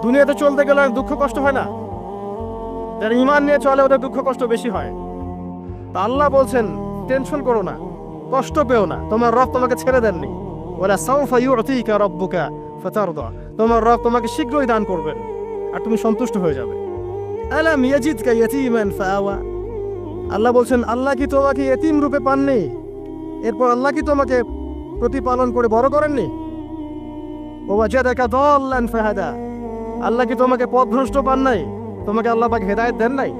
দুনিয়াতে চলতে গেলে দুঃখ কষ্ট হয় না? যারা ঈমান নিয়ে চলে ওদের দুঃখ কষ্ট বেশি হয়। তা আল্লাহ বলছেন টেনশন করো না, কষ্ট পেও না, তোমার রব তোমাকে ছেড়ে দেননি। ওয়ালা সাউফা ইউতিকা রাব্বুকা ফাতারদা, তোমার রব তোমাকে শীঘ্রই দান করবেন আর তুমি সন্তুষ্ট হয়ে যাবে। আলাম ইয়াজিদকা ইয়াতীমান ফাআওয়া, আল্লাহ বলছেন আল্লাহ কি তোমাকে এতিম রূপে পাননি, এরপর আল্লাহ কি তোমাকে প্রতিপালন করে বড় করেননি? ওয়াজাদাকা দাল্লান ফাহাদা, আল্লাহ কি তোমাকে পথভ্রষ্ট পান নাই, তোমাকে আল্লাহ পাক হেদায়েত দেন নাই?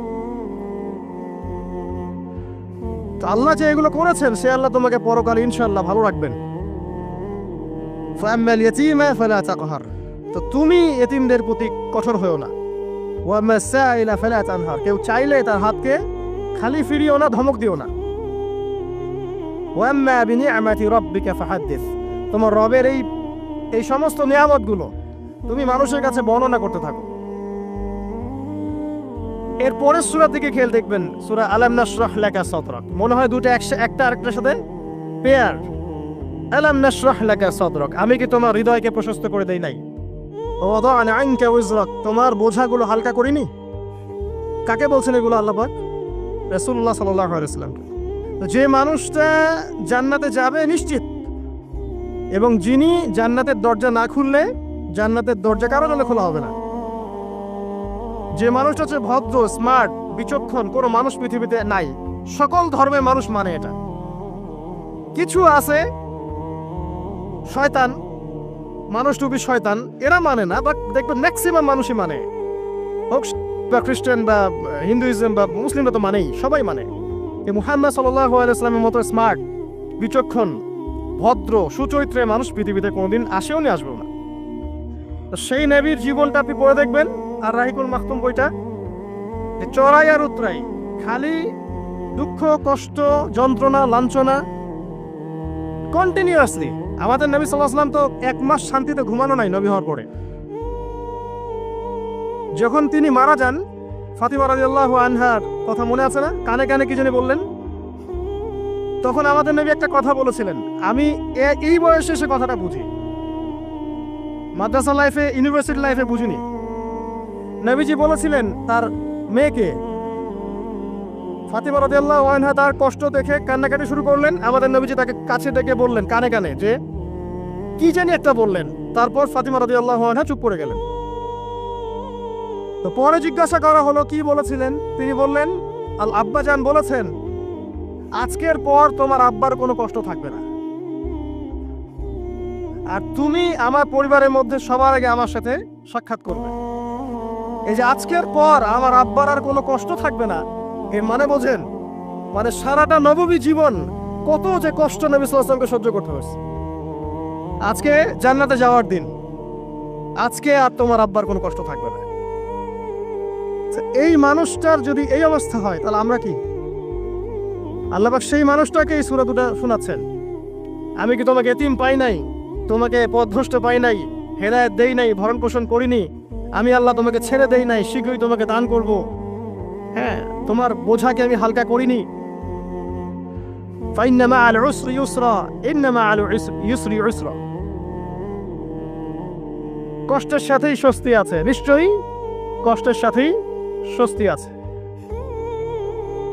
তো আল্লাহ যে এগুলো করেছেন সে আল্লাহ তোমাকে পরকালে ইনশাআল্লাহ ভালো রাখবেন। ফাআম্মাল ইয়াতীমা ফালা তাকহার, তো তুমি এতিমদের প্রতি কঠোর হয়ো না। ওয়াম্মাস সাইলা ফালা তানহার, কেউ চাইলে তার হাতকে খালি ফিরিও না, ধমক দিও না। ওয়াম্মা বিনিআমাতি রাব্বিকা ফাহাদ্দিস, তোমার রবের এই সমস্ত নিয়ামতগুলো তুমি মানুষের কাছে বর্ণনা করতে থাকো। এর পরের সূরার দিকে খেয়াল দেখবেন, সূরা আলাম নাশরাহ লাকা সাদরাক, মনে হয় দুটো একটা আরেকটার সাথে পেয়ার। আলাম নাশরাহ লাকা সাদরাক, আমি কি তোমার হৃদয়কে প্রশস্ত করে দেই নাই? ওয়াদা'না আনকা উযরাক, তোমার বোঝাগুলো হালকা করিনি? কাকে বলছেন এগুলো আল্লাহ পাক? রাসূলুল্লাহ সাল্লাল্লাহু আলাইহি ওয়াসাল্লাম। যে মানুষটা জান্নাতে যাবে নিশ্চিত, এবং যিনি জান্নাতের দরজা না খুললে জান্নাতের দরজা কারো জন্য খোলা হবে না। যে মানুষটা হচ্ছে ভদ্র, স্মার্ট, বিচক্ষণ, কোনো মানুষ পৃথিবীতে নাই। সকল ধর্মের মানুষ মানে এটা। কিছু আছে শয়তান, মানুষ টুপি শয়তান, এরা মানে না, বাট দেখবেন ম্যাক্সিমাম মানুষই মানে, হোক বা খ্রিস্টান বা হিন্দুইজম বা মুসলিমরা তো মানেই, সবাই মানে। এই মুহাম্মদ সাল্লাল্লাহু আলাইহি ওয়াসাল্লামের মতো স্মার্ট, বিচক্ষণ, ভদ্র, সুচরিত্রের মানুষ পৃথিবীতে কোনোদিন আসেও নি, আসবেও না। তো সেই নবীর জীবনটা আপনি পড়ে দেখবেন, আর রাহিকুল মাখতুম বইটা, যে চড়াই আর উতরাই, খালি দুঃখ, কষ্ট, যন্ত্রণা, লাঞ্ছনা, কন্টিনিউয়াসলি। আমাদের নবী সাল্লাল্লাহু আলাইহি ওয়াসাল্লাম তো 1 মাস শান্তিতে ঘুমানো নাই নবী হওয়ার পরে। যখন তিনি মারা যান, ফাতিমা রাদিয়াল্লাহু আনহার কথা মনে আছে না? কানে কানে কি জানি বললেন। তখন আমাদের নবী একটা কথা বলেছিলেন, আমি এই বয়সে সে কথাটা বুঝি, মাদ্রাসা লাইফে, ইউনিভার্সিটি লাইফে বুঝিনি। নবীজি বলেছিলেন তার মেয়েকে, ফাতিমা রাদিয়াল্লাহু আনহা তার কষ্ট দেখে কান্নাকাটি শুরু করলেন। আমাদের নবীজি তাকে কাছে ডেকে বললেন কানে কানে যে কি জানি একটা বললেন, তারপর ফাতিমা রাদিয়াল্লাহু আনহা চুপ করে গেলেন। তো পরে জিজ্ঞাসা করা হলো কি বলেছিলেন, তিনি বললেন আল আব্বাজান বলেছেন আজকের পর তোমার আব্বার কোনো কষ্ট থাকবে না, আর তুমি আমার পরিবারের মধ্যে সবার আগে আমার সাথে সাক্ষাৎ করবে। এই যে আজকের পর আমার আব্বার আর কোনো কষ্ট থাকবে না, এর মানে বোঝেন, মানে সারাটা নববী জীবন কত যে কষ্ট নবী সাল্লাল্লাহু আলাইহি ওয়াসাল্লামকে সহ্য করতে হয়েছে। আজকে জান্নাতে যাওয়ার দিন, আজকে আর তোমার আব্বার কোনো কষ্ট থাকবে না। এই মানুষটার যদি এই অবস্থা হয় তাহলে আমরা কি? আল্লাহ পাক সেই মানুষটাকে এই সূরা দুটো শোনাচ্ছেন, আমি কি তোমাকে এতিম পাই নাই, তোমাকে পথভ্রষ্ট পাই নাই, হেদায়েত দেই নাই, ভরণ পোষণ করিনি, আমি আল্লাহ তোমাকে ছেড়ে দেই নাই, শীঘ্রই তোমাকে দান করব, হ্যাঁ, তোমার বোঝাকে আমি হালকা করিনি। ফাইন্না মাআল উসরি ইউসরা, ইন্না মাআল ইউসরি ইউসরা, কষ্টের সাথেই স্বস্তি আছে, নিশ্চয়ই কষ্টের সাথেই স্বস্তি আছে।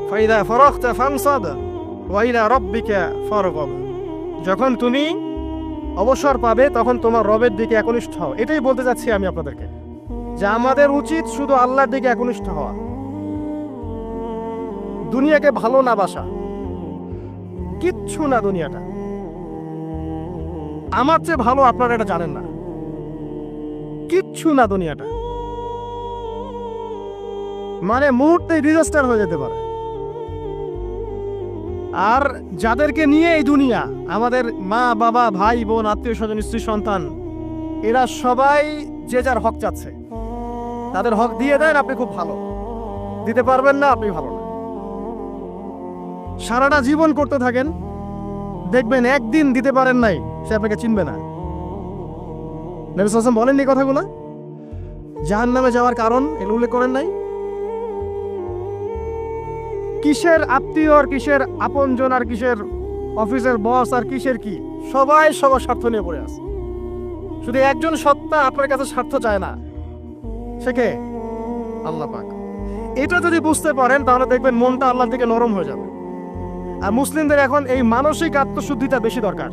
ফাইদা ফারাগতা ফানসাব ওয়া ইলা রাব্বিকা ফারগাব, যখন তুমি অবসর পাবে তখন তোমার রবের দিকে একনিষ্ঠ হও। এটাই বলতে চাচ্ছি আমি আপনাদেরকে, যে আমাদের উচিত শুধু আল্লাহর দিকে একনিষ্ঠ হওয়া, দুনিয়াকে ভালো না বাসা, কিচ্ছু না দুনিয়াটা। আমার চেয়ে ভালো আপনারা এটা জানেন না, কিচ্ছু না দুনিয়াটা, মানে মুহূর্তে ডিজাস্টার হয়ে যেতে পারে। আর যাদেরকে নিয়ে এই দুনিয়া, আমাদের মা বাবা, ভাই বোন, আত্মীয় স্বজন, স্ত্রী সন্তান, এরা সবাই যে যার হক চাচ্ছে, তাদের হক দিয়ে দেন, আপনি খুব ভালো, দিতে পারবেন না আপনি ভালো না। সারাটা জীবন করতে থাকেন, দেখবেন একদিন দিতে পারেন নাই, সে আপনাকে চিনবে না। নবী সাল্লাল্লাহু আলাইহি ওয়াসাল্লাম বলেননি কথাগুলো? জাহান্নামে যাওয়ার কারণ এগুলো উল্লেখ করেন নাই? কিসের আত্মীয় আর কিসের আপনজন আর কিসের অফিসের বস আর কিসের কি, সবাই সবার স্বার্থ নিয়ে পড়ে আছে। শুধু একজন সত্তা আপনার কাছে স্বার্থ চায় না, সে কে? আল্লাহ পাক। এটা যদি বুঝতে পারেন তাহলে দেখবেন মনটা আল্লাহর দিকে নরম হয়ে যাবে। আর মুসলিমদের এখন এই মানসিক আত্মশুদ্ধিটা বেশি দরকার।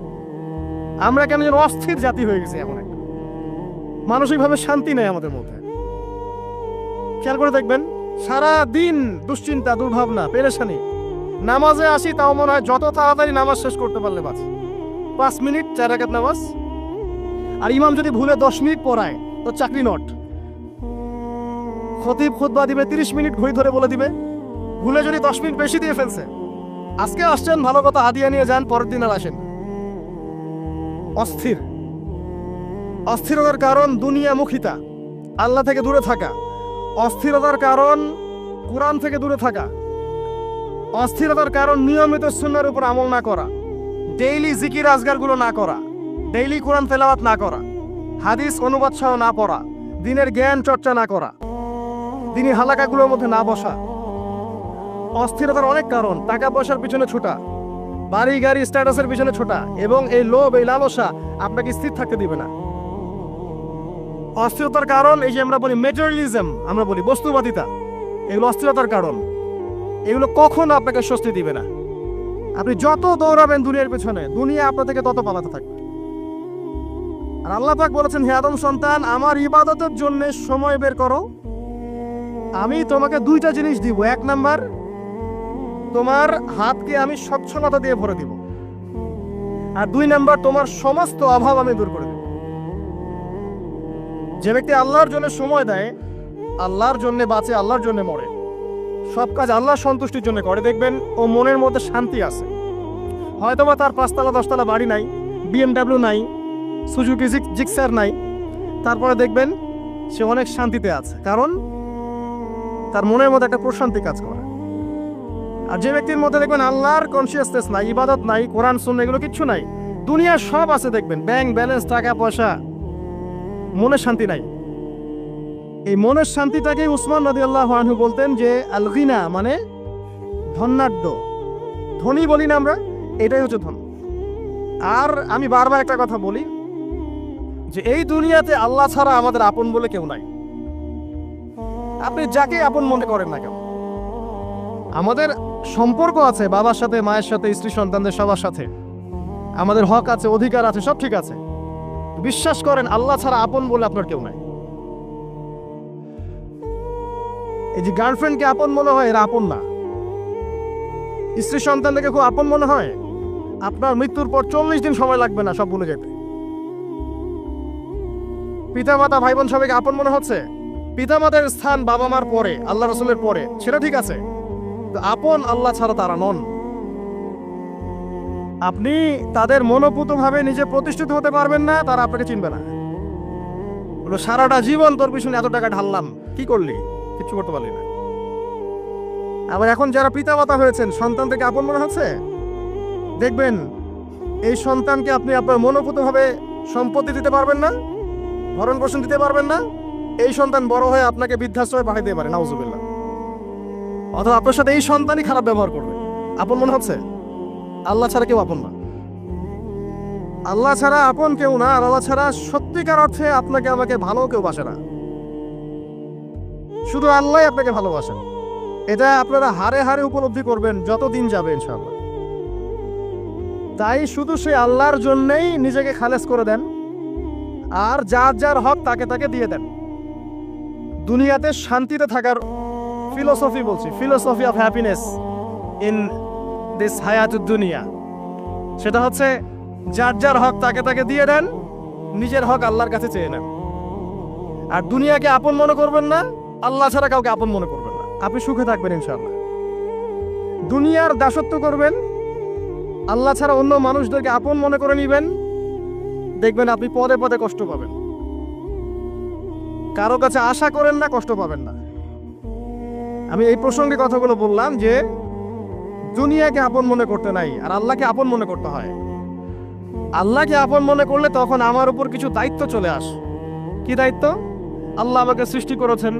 আমরা কেন যেন অস্থির জাতি হয়ে গেছি, এমন একটা মানসিকভাবে শান্তি নেই আমাদের মধ্যে। খেয়াল করে দেখবেন সারা দিন দুশ্চিন্তা, দুর্ভাবনা, পেরেশানি। নামাজে আসি তাও মনে হয় যত তাড়াতাড়ি নামাজ শেষ করতে পারলে বাস। 5 মিনিট 4 রাকাত নামাজ, আর ইমাম যদি ভুলে 10 মিনিট পড়ায় তো চাকরি নট। খতিব খুতবা দিবে 30 মিনিট ঘড়ি ধরে বলে দিবে, ভুলে যদি 10 মিনিট বেশি দিয়ে ফেলছে। আজকে আসছেন ভালো কথা, হাদিয়া নিয়ে যান, পরের দিন আর আসেন। অস্থির। অস্থিরতার কারণ দুনিয়ামুখিতা, আল্লাহ থেকে দূরে থাকা। অস্থিরতার কারণ কোরআন থেকে দূরে থাকা। অস্থিরতার কারণ নিয়মিত সুন্নাহর উপর আমল না করা, ডেইলি জিকির আজগারগুলো না করা, ডেইলি কোরআন তেলাওয়াত না করা, হাদিস অনুবাদ সহ না পড়া, দিনের জ্ঞান চর্চা না করা, দিনী হালাকাগুলোর মধ্যে না বসা। অস্থিরতার অনেক কারণ, টাকা পয়সার পিছনে ছোটা, বাড়ি গাড়ি স্ট্যাটাসের পিছনে ছোটা, এবং এই লোভ, এই লালসা আপনাকে স্থির থাকতে দিবে না। অস্থিরতার কারণ এই যে আমরা বলি মেটেরিয়ালিজম, আমরা বলি বস্তুবাদিতা, এগুলো অস্থিরতার কারণ। এগুলো কখনো আপনাকে স্বস্তি দিবে না। আপনি যত দৌড়াবেন দুনিয়ার পেছনে, দুনিয়া আপনার থেকে তত পালাতে থাকবে। আর আল্লাহ পাক বলেছেন, হে আদম সন্তান, আমার ইবাদতের জন্য সময় বের করো, আমি তোমাকে 2টা জিনিস দিব। 1 নাম্বার, তোমার হাতকে আমি স্বচ্ছলতা দিয়ে ভরে দিব, আর 2 নাম্বার, তোমার সমস্ত অভাব আমি দূর করে দেব। যে ব্যক্তি আল্লাহর জন্য সময় দেয়, আল্লাহর জন্য বাঁচে, আল্লাহর জন্য মরে, সব কাজ আল্লাহর সন্তুষ্টির জন্য করে, দেখবেন ও মনের মধ্যে শান্তি আছে। হয়তোবা তার 5 তলা 10 তলা বাড়ি নাই, BMW নাই, সুজুকি জিক্সার নাই, তারপরে দেখবেন সে অনেক শান্তিতে আছে, কারণ তার মনের মধ্যে একটা প্রশান্তি কাজ করে। আর যে ব্যক্তির মধ্যে দেখবেন আল্লাহর কনসিয়াসনেস নাই, ইবাদত নাই, কোরআন সুন্নাহ এগুলো কিচ্ছু নাই, দুনিয়ার সব আছে, দেখবেন ব্যাংক ব্যালেন্স, টাকা পয়সা, মনে শান্তি নাই। এই মনের শান্তিটাকে উসমান রাদিয়াল্লাহু আনহু বলতেন যে আল গিনা, মানে ধনাঢ্য, ধনী বলি না আমরা, এটাই হচ্ছে ধন। আর আমি বারবার একটা কথা বলি যে এই দুনিয়াতে আল্লাহ ছাড়া আমাদের আপন বলে কেউ নাই। আপনি যাকে আপন মনে করেন না কেন, আমাদের সম্পর্ক আছে বাবার সাথে, মায়ের সাথে, স্ত্রী সন্তানদের সবার সাথে, আমাদের হক আছে, অধিকার আছে, সব ঠিক আছে। বিশ্বাস করেন আল্লাহ ছাড়া আপন বলে আপনার কেউ নাই। এই যে গার্লফ্রেন্ডকে আপন মনে হয়, এরা আপন না। স্ত্রী সন্তানদেরকে খুব আপন মনে হয়, আপনার মৃত্যুর পর 40 দিন সময় লাগবে না সব ভুলে যেতে। পিতা মাতা ভাই বোন সবাইকে আপন মনে হচ্ছে, পিতা মাতার স্থান বাবা মার পরে, আল্লাহ রাসূলের পরে, সেটা ঠিক আছে, আপন আল্লাহ ছাড়া তারা নন। আপনি তাদের মনোপুতভাবে নিজে প্রতিষ্ঠিত হতে পারবেন না, তারা আপনাকে চিনবে না। বলো সারাটা জীবন তোর পিছনে এত টাকা ঢাললাম, কি করলি? কিছু করতে পারলি না। আবার এখন যারা পিতা মাতা হয়েছেন, সন্তান থেকে আপন মনে হচ্ছে, দেখবেন এই সন্তানকে আপনি আপনার মনোপুতভাবে সম্পত্তি দিতে পারবেন না, ভরণ পোষণ দিতে পারবেন না, এই সন্তান বড় হয়ে আপনাকে বৃদ্ধাশ্রমে পাঠিয়ে দিতে পারে, নাউজুবিল্লাহ। অথবা আপনার সাথে এই সন্তানই খারাপ ব্যবহার করবে, আপন মনে হচ্ছে। আল্লাহ ছাড়া কেউ আপন না, আল্লাহ ছাড়া আপন কেউ না। আর আল্লাহ ছাড়া সত্যিকার অর্থে আপনাকে আমাকে ভালো কেউ বাসে না, শুধু আল্লাহ আপনাকে ভালোবাসেন। এটা আপনারা হারে হারে উপলব্ধি করবেন যত দিন যাবে ইনশাআল্লাহ। তাই শুধু সেই আল্লাহর জন্যই নিজেকে খালেস করে দেন, আর যার যার হক তাকে তাকে দিয়ে দেন। দুনিয়াতে শান্তিতে থাকার ফিলোসফি বলছি, philosophy of happiness in this হায়াতুদ দুনিয়া, সেটা হচ্ছে যার যার হক তাকে তাকে দিয়ে দেন, নিজের হক আল্লাহর কাছে চেয়ে নেন। আর দুনিয়াকে আপন মনে করবেন না, আল্লাহ ছাড়া কাউকে আপন মনে করবেন না, আপনি সুখে থাকবেন ইনশাআল্লাহ। দুনিয়ার দাসত্ব করবেন, আল্লাহ ছাড়া অন্য মানুষদেরকে আপন মনে করে নেবেন, দেখবেন আপনি পদে পদে কষ্ট পাবেন। কারো কাছে আশা করেন না, কষ্ট পাবেন না। আমি এই প্রসঙ্গে কথাগুলো বললাম যে দুনিয়াকে আপন মনে করতে নাই, আর আল্লাহকে আপন মনে করতে হয়। আল্লাহকে আপন মনে করলে তখন আমার উপর কিছু দায়িত্ব চলে আসে। কি দায়িত্ব? আল্লাহ আমাকে সৃষ্টি করেছেন,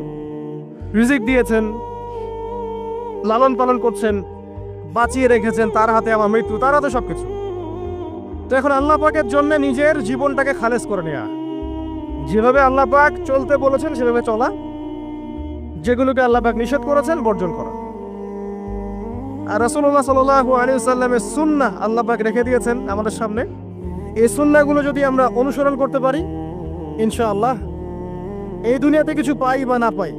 রিজিক দিয়েছেন, লালন পালন করছেন, বাঁচিয়ে রেখেছেন, তার হাতে আমার মৃত্যু, তার হাতে সবকিছু। তো এখন আল্লাহ পাকের জন্য নিজের জীবনটাকে খালেস করে নেওয়া, যেভাবে আল্লাহ পাক চলতে বলেছেন সেভাবে চলা, যেগুলোকে আল্লাহ পাক নিষেধ করেছেন বর্জন করা। আর রাসূলুল্লাহ সাল্লাল্লাহু আলাইহি ওয়াসাল্লামের সুন্নাহ আল্লাহ পাক রেখে দিয়েছেন আমাদের সামনে। এই সুন্নাহগুলো যদি আমরা অনুসরণ করতে পারি, ইনশাআল্লাহ এই দুনিয়াতে কিছু পাই বা না পাই,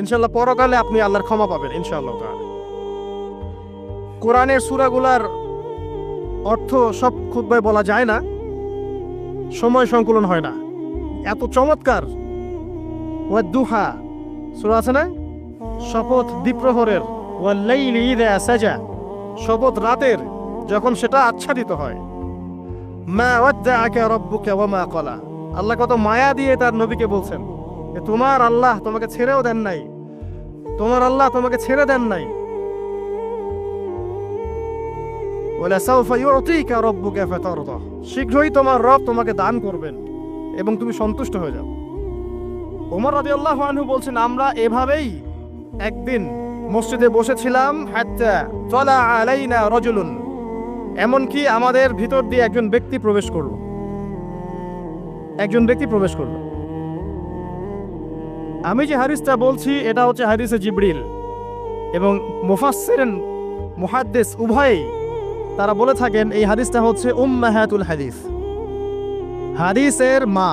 ইনশাআল্লাহ পরকালে আপনি আল্লাহর ক্ষমা পাবেন ইনশাআল্লাহ তাআলা। কোরআনের সূরাগুলার অর্থ সব খুতবায় বলা যায় না, সময় সংকুলন হয় না। এত চমৎকার ওয়াদ-দুহা সূরা আছে না, শপথ দ্বিপ্রহরের, ওয়াল-লাইলি ইযা সাজা, শপথ রাতের যখন সেটা আচ্ছাদিত হয়। মা ওয়াদ্দাআকা রাব্বুকা ওয়া মা ক্বালা, আল্লাহ কত মায়া দিয়ে তার নবীকে বলছেন যে তোমার আল্লাহ তোমাকে ছেড়েও দেন নাই, তোমার আল্লাহ তোমাকে ছেড়ে দেন নাই। ওয়ালা সাওফা ইউতিকা রাব্বুকা ফাতারদা, শীঘ্রই তোমার রব তোমাকে দান করবেন এবং তুমি সন্তুষ্ট হয়ে যাও। ওমর রাদিয়াল্লাহু আনহু বলছেন, আমরা এভাবেই একদিন মসজিদে বসেছিলাম, হাত্তা তালা আলাইনা রাজুলুন, এমনকি আমাদের ভিতর দিয়ে একজন ব্যক্তি প্রবেশ করলো, একজন ব্যক্তি প্রবেশ করলো। আমি যে হাদিসটা বলছি এটা হচ্ছে হাদিসে জিবরিল, এবং মুফাসসিরিন মুহাদ্দিস উভয়ই তারা বলে থাকেন এই হাদিসটা হচ্ছে উম্মাহাতুল হাদিস, হাদিসের মা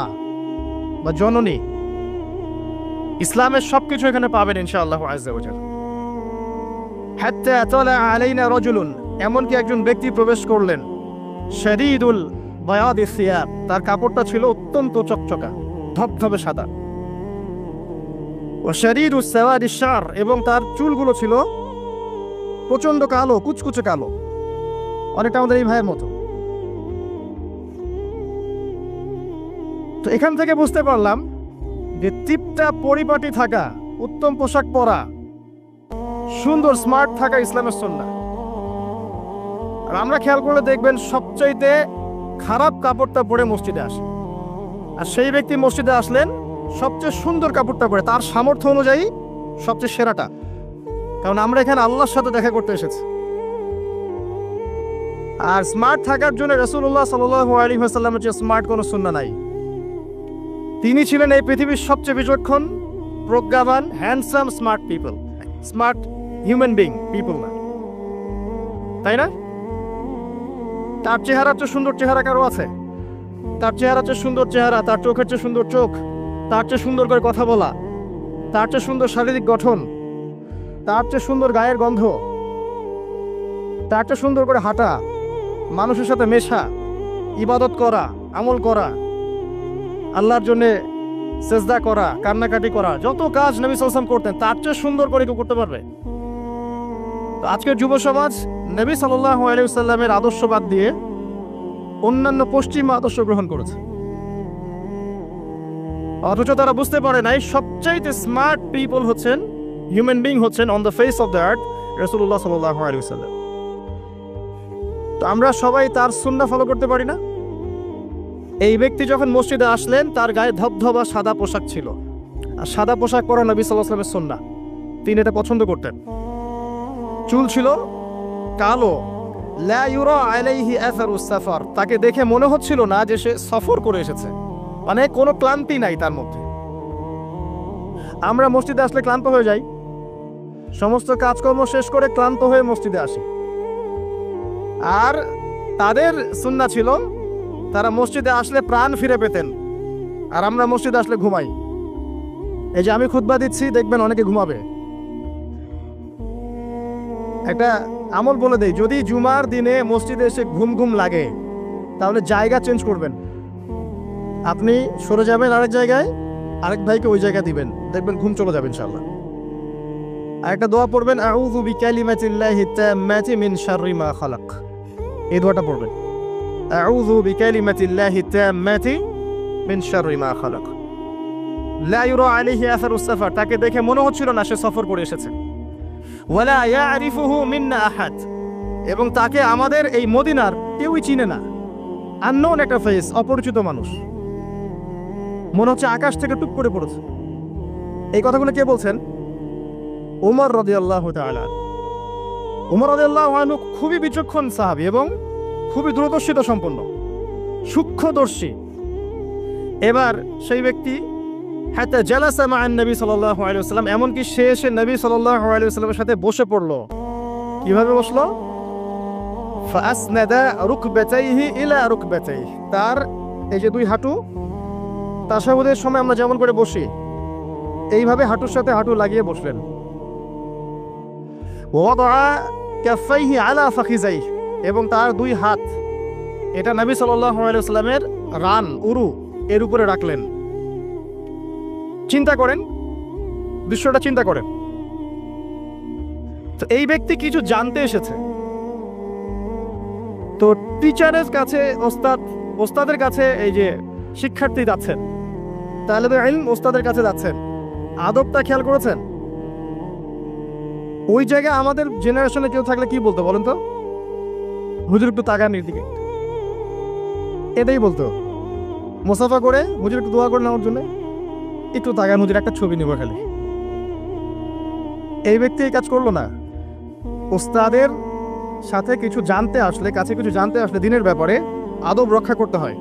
বা জননী। ইসলামের সবকিছু এখানে পাবেন ইনশাআল্লাহু আযজা ওয়া জাল্লা। হাত্তা তালা আলাইনা রাজুলুন, এমনকি একজন ব্যক্তি প্রবেশ করলেন, শাদীদুল বায়াদি সিয়াব, তার কাপড়টা ছিল অত্যন্ত চকচকা ধবধবে সাদা, ওয়া শাদীদুস সাওয়াদিশ শার, এবং তার চুলগুলো ছিল প্রচন্ড কালো, কুচকুচে কালো, অনেকটা আমাদের এই ভাইয়ের মতো। তো এখান থেকে বুঝতে পারলাম যে টিপটাপ পরিপাটি থাকা, উত্তম পোশাক পরা, সুন্দর স্মার্ট থাকা ইসলামের সুন্নাহ। আর আমরা খেয়াল করলে দেখবেন সবচাইতে খারাপ কাপড়টা পরে মসজিদে আসে, আর সেই ব্যক্তি মসজিদে আসলেন সবচেয়ে সুন্দর কাপড়টা পরে, তার সামর্থ্য অনুযায়ী সবচেয়ে সেরাটা, কারণ আমরা এখানে আল্লাহর সাথে দেখা করতে এসেছি। আর স্মার্ট থাকার জন্য রাসূলুল্লাহ সাল্লাল্লাহু আলাইহি ওয়াসাল্লামের যে স্মার্ট কোনো সুন্নাহ নাই। তিনি ছিলেন এই পৃথিবীর সবচেয়ে বিচক্ষণ, প্রজ্ঞাবান, handsome, smart people, smart human being people না, তাই না? তার চেহারার চেয়ে সুন্দর চেহারা কারো আছে? তার চেহারার চেয়ে সুন্দর চেহারা, তার চোখের চেয়ে সুন্দর চোখ, তার চেয়ে সুন্দর করে কথা বলা, তার চেয়ে সুন্দর শারীরিক গঠন, তার চেয়ে সুন্দর গায়ের গন্ধ, তার চেয়ে সুন্দর করে হাঁটা, মানুষের সাথে মেশা, ইবাদত করা, আমল করা, আল্লাহর জন্য সেজদা করা, কান্নাকাটি করা, যত কাজ নবী সাল্লাল্লাহু আলাইহি ওয়াসাল্লাম করতেন তার চেয়ে সুন্দর করে কেউ করতে পারবে? তো আজকের যুব সমাজ নবী সাল্লাল্লাহু আলাইহি ওয়াসাল্লামের আদর্শ বাদ দিয়ে অন্যান্য পশ্চিমা আদর্শ গ্রহণ করেছে, অথচ তারা বুঝতে পারে নাই সবচাইতে স্মার্ট পিপল হচ্ছেন, হিউম্যান বিং হচ্ছেন on the face of the earth রাসূলুল্লাহ সাল্লাল্লাহু আলাইহি ওয়াসাল্লাম। তো আমরা সবাই তার সুন্নাহ ফলো করতে পারি না? এই ব্যক্তি যখন মসজিদে আসলেন তার গায়ে ধবধবা সাদা পোশাক ছিল, আর সাদা পোশাক পরা নবী সাল্লাল্লাহু আলাইহি ওয়াসাল্লামের সুন্নাহ, তিনি এটা পছন্দ করতেন। চুল ছিল কালো, লা ইউরা আলাইহি আসারুস সাফার, তাকে দেখে মনে হচ্ছিল না যে সে সফর করে এসেছে, মানে কোনো ক্লান্তি নাই তার মধ্যে। আমরা মসজিদে আসলে ক্লান্ত হয়ে যাই, সমস্ত কাজকর্ম শেষ করে ক্লান্ত হয়ে মসজিদে আসি, আর তাদের সুন্নাহ ছিল তারা মসজিদে আসলে প্রাণ ফিরে পেতেন, আর আমরা মসজিদে আসলে ঘুমাই। এই যে আমি খুতবা দিচ্ছি, দেখবেন অনেকে ঘুমাবে। একটা আমল বলে দেই, যদি জুমার দিনে মসজিদে এসে ঘুম ঘুম লাগে তাহলে জায়গা চেঞ্জ করবেন, আপনি সরে যাবেন আরেক জায়গায়, আরেক ভাইকে ওই জায়গা দিবেন, দেখবেন ঘুম চলে যাবে ইনশাআল্লাহ। আর একটা দোয়া পড়বেন, আউযু বিকালিমাতিল্লাহি তাম্মাতি মিন শাররি মা খালাক, এই দোয়াটা পড়বেন, আউযু বিকালিমাতিল্লাহি তাম্মাতি মিন শাররি মা খালাক। লা ইউরা আলাইহি আসারুস সাফার, তাকে দেখে মনে হচ্ছিল না সে সফর করে এসেছে। ওয়ালা ইয়ারিফুহু মিন্না আহাদ, এবং তাকে আমাদের এই মদিনার কেউই চিনে না, আননোন একটা ফেস, অপরিচিত মানুষ, মনে হচ্ছে আকাশ থেকে টুক করে পড়েছে। এই কথাগুলো কে বলছেন? ওমর রাদিয়াল্লাহু তাআলা। ওমর রাদিয়াল্লাহু আনহু খুবই বিচক্ষণ সাহাবী এবং খুবই দূরদর্শিতা সম্পন্ন, সূক্ষ্মদর্শী। এবার সেই ব্যক্তি হাত্তা জালাসা মা'আন নবী সাল্লাল্লাহু আলাইহি ওয়াসাল্লাম, এমনকি সে এসে নবী সাল্লাল্লাহু আলাইহি ওয়াসাল্লামের সাথে বসে পড়লো। কিভাবে বসলো? ফাআসনাদা রুকবাতাইহি ইলা রুকবাতাইহি, তার এই যে দুই হাঁটু তাশাহুদের সময় আমরা যেমন করে বসি এইভাবে হাঁটুর সাথে হাঁটু লাগিয়ে বসলেন। ওয়াদা কাফাইহি আলা ফাখিজাইহি, এবং তার দুই হাত এটা নবী সাল্লাল্লাহু আলাইহি ওয়াসাল্লামের রান উরু এর উপরে রাখলেন। চিন্তা করেন, দৃশ্যটা চিন্তা করেন। তো এই ব্যক্তি কিছু জানতে এসেছে, তো টিচারের কাছে ওস্তাদের কাছে এই যে শিক্ষার্থী যাচ্ছেন, তালেবে ইলম ওস্তাদের কাছে যাচ্ছেন, আদবটা খেয়াল করেছেন? ওই জায়গায় আমাদের জেনারেশনে কেউ থাকলে কি বলতো বলেন তো? হুজুর একটু তাকান এদিকে, এটাই বলতো। মুসাফা করে হুজুর একটু দোয়া করে নেওয়ার জন্য একটু তাকান, হুজুর একটা ছবি নেব খালি। এই ব্যক্তি এই কাজ করলো না। ওস্তাদের সাথে কিছু জানতে আসলে, কাছে কিছু জানতে আসলে দিনের ব্যাপারে আদব রক্ষা করতে হয়,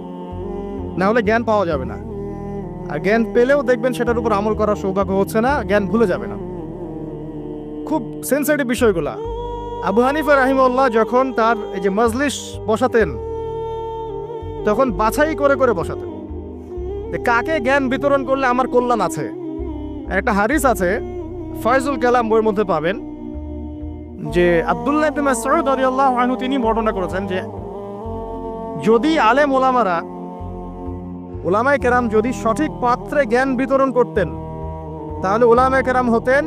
না হলে জ্ঞান পাওয়া যাবে না। আর জ্ঞান পেলেও দেখবেন সেটার উপর আমল করার সৌভাগ্য হচ্ছে না, জ্ঞান ভুলে যাবে না। খুব সেন্সিটিভ বিষয়গুলা। আবু হানিফা রাহিমাহুল্লাহ যখন তার এই যে মজলিস বসাতেন, তখন বাছাই করে করে বসাতেন যে কাকে জ্ঞান বিতরণ করলে আমার কল্যাণ আছে। একটা হাদিস আছে, ফয়জুল কালাম বইয়ের মধ্যে পাবেন, যে আব্দুল্লাহ ইবনে মাসউদ রাদিয়াল্লাহু আনহু তিনি বর্ণনা করেছেন যে যদি আলেম উলামায়ে কেরাম যদি সঠিক পাত্রে জ্ঞান বিতরণ করতেন, তাহলে উলামায়ে কেরাম হতেন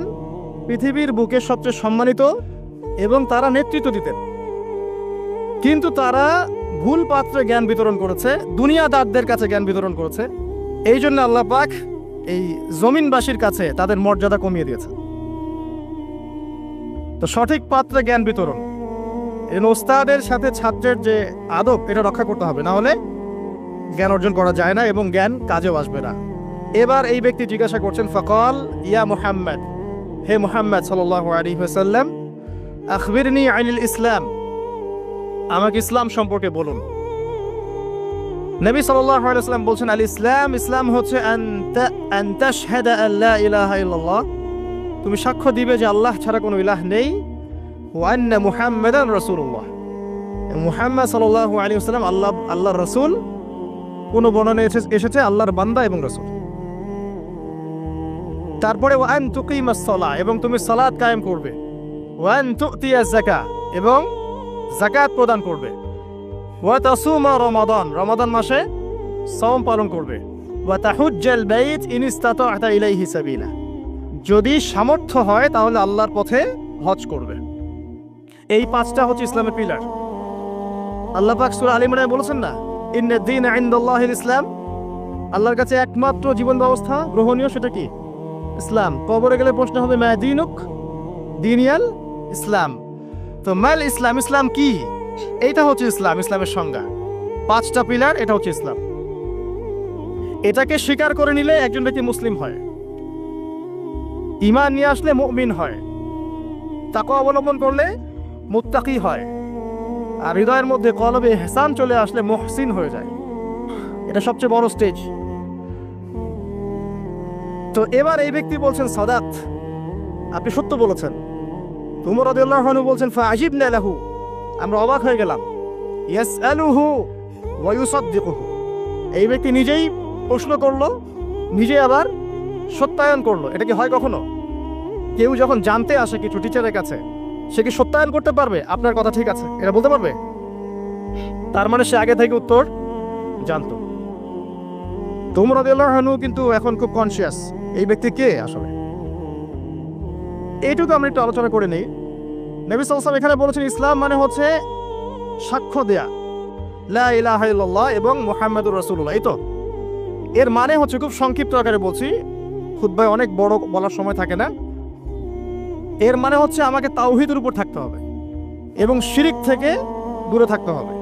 পৃথিবীর বুকে সবচেয়ে সম্মানিত এবং তারা নেতৃত্ব দিতেন। কিন্তু তারা ভুল পাত্রে জ্ঞান বিতরণ করেছে, দুনিয়াদারদের কাছে জ্ঞান বিতরণ করেছে। এই জন্য আল্লাহ পাক এই জমিনবাসীর কাছে তাদের মর্যাদা কমিয়ে দিয়েছে। তো সঠিক পাত্রে জ্ঞান বিতরণ, ওস্তাদের সাথে ছাত্রের যে আদব এটা রক্ষা করতে হবে, না হলে জ্ঞান অর্জন করা যায় না এবং জ্ঞান কাজেও আসবে না। এবার এই ব্যক্তি জিজ্ঞাসা করছেন, ফাকাল ইয়া মুহাম্মদ, হে মুহাম্মদ সাল্লাল্লাহু আলাইহি ওয়াসাল্লাম, আখবিরনি আনিল ইসলাম, আমাকে ইসলাম সম্পর্কে বলুন। নবী সাল্লাল্লাহু আলাইহি ওয়াসাল্লাম বলছেন, আল ইসলাম, ইসলাম হচ্ছে আন তাশহাদা আল লা ইলাহা ইল্লাল্লাহ, তুমি সাক্ষ্য দিবে যে আল্লাহ ছাড়া কোনো ইলাহ নেই, ওয়া আন্না মুহাম্মাদান রাসূলুল্লাহ, মুহাম্মদ সাল্লাল্লাহু আলাইহি ওয়াসাল্লাম আল্লাহর রাসূল। কোন বর্ণনায় এসেছে আল্লাহর বান্দা এবং রাসূল। তারপরে ওয়া আন তুকিমাস সালাহ, এবং তুমি সালাত কায়েম করবে, ওয়া আন তুতিয়াজ যাকাত, এবং যাকাত প্রদান করবে, ওয়া তাসুমা রমাদান, রমাদান মাসে সাওম পালন করবে, ওয়া তাহুজ্জাল বাইত ইন ইসতাতা'তা ইলাইহি সাবিলা, যদি সামর্থ্য হয় তাহলে আল্লাহর পথে হজ করবে। এই পাঁচটা হচ্ছে ইসলামের পিলার। আল্লাহ পাক সূরা আলে ইমরানে বলেছেন না, ইন্নাদ দীনা ইনদাল্লাহিল ইসলাম, আল্লাহর কাছে একমাত্র জীবন ব্যবস্থা গ্রহণীয় সেটা কি? ইসলাম। কবরে গেলে প্রশ্ন হবে মা দীনুক, দীনিয়াল ইসলাম। তো মাল ইসলাম, ইসলাম কি? এইটা হচ্ছে ইসলাম, ইসলামের সংজ্ঞা। পাঁচটা পিলার, এটা হচ্ছে ইসলাম। এটাকে স্বীকার করে নিলে একজন ব্যক্তি মুসলিম হয়, ঈমান নিয়ে আসলে মুমিন হয়, তাকওয়া অবলম্বন করলে মুত্তাকি হয়, আর হৃদয়ের মধ্যে কলবে ইহসান চলে আসলে মুহসিন হয়ে যায়। এটা সবচেয়ে বড় স্টেজ। তো এবার এই ব্যক্তি বলছেন, সাদাত, আপনি সত্য বলেছেন। উমর রাদিয়াল্লাহু আনহু বলছেন, ফাআজিবনা লাহু, আমরা অবাক হয়ে গেলাম। ইয়াসআলুহু ওয়া ইউসাদ্দিকুহু, এই ব্যক্তি নিজেই প্রশ্ন করলো, নিজে আবার সত্যায়ন করলো। এটা কি হয় কখনো? কেউ যখন জানতে আসে কিছু টিচারের কাছে, সে কি সত্যায়ন করতে পারবে আপনার কথা ঠিক আছে এটা বলতে পারবে? তার মানে সে আগে থেকে উত্তর জানতো। উমর রাদিয়াল্লাহু আনহু কিন্তু এখন খুব কনসিয়াস এই ব্যক্তি কে আসলে। এইটুকু আমরা একটু আলোচনা করে নিই। নবী সাল্লাল্লাহু আলাইহি ওয়াসাল্লাম এখানে বলেছেন ইসলাম মানে হচ্ছে সাক্ষ্য দেয়া লা ইলাহা ইল্লাল্লাহ এবং মুহাম্মাদুর রাসূলুল্লাহ। এই তো এর মানে হচ্ছে, খুব সংক্ষিপ্ত আকারে বলছি, খুতবায় অনেক বড় বলার সময় থাকে না। এর মানে হচ্ছে আমাকে তাওহীদের উপর থাকতে হবে এবং শিরক থেকে দূরে থাকতে হবে।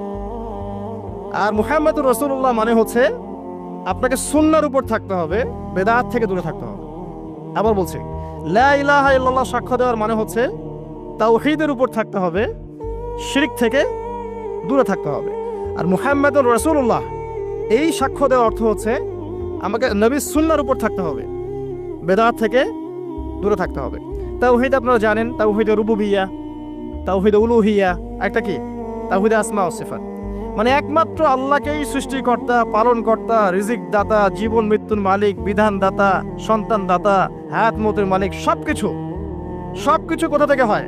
আর মুহাম্মাদুর রাসূলুল্লাহ মানে হচ্ছে আপনাকে সুন্নাহর উপর থাকতে হবে, বেদাত থেকে দূরে থাকতে হবে। আবার বলছি, লা ইলাহা ইল্লাল্লাহ সাক্ষ্য দেওয়ার মানে হচ্ছে তাওহীদের উপর থাকতে হবে, শিরক থেকে দূরে থাকতে হবে। আর মুহাম্মাদুর রাসূলুল্লাহ এই সাক্ষ্য দেওয়ার অর্থ হচ্ছে আমাকে নবীর সুন্নাহর উপর থাকতে হবে, বেদাত থেকে দূরে থাকতে হবে। তাওহীদ আপনারা জানেন, তাওহীদে রুবুবিয়্যাহ, তাওহীদে উলুহিয়্যা, একটা কি তাওহীদে আসমা ও সিফাত। মানে একমাত্র আল্লাহকেই সৃষ্টিকর্তা, পালনকর্তা, রিজিক দাতা, জীবন মৃত্যুর মালিক, বিধান দাতা, সন্তান দাতা, হায়াত মতের মালিক, সবকিছু সবকিছু কোথা থেকে হয়?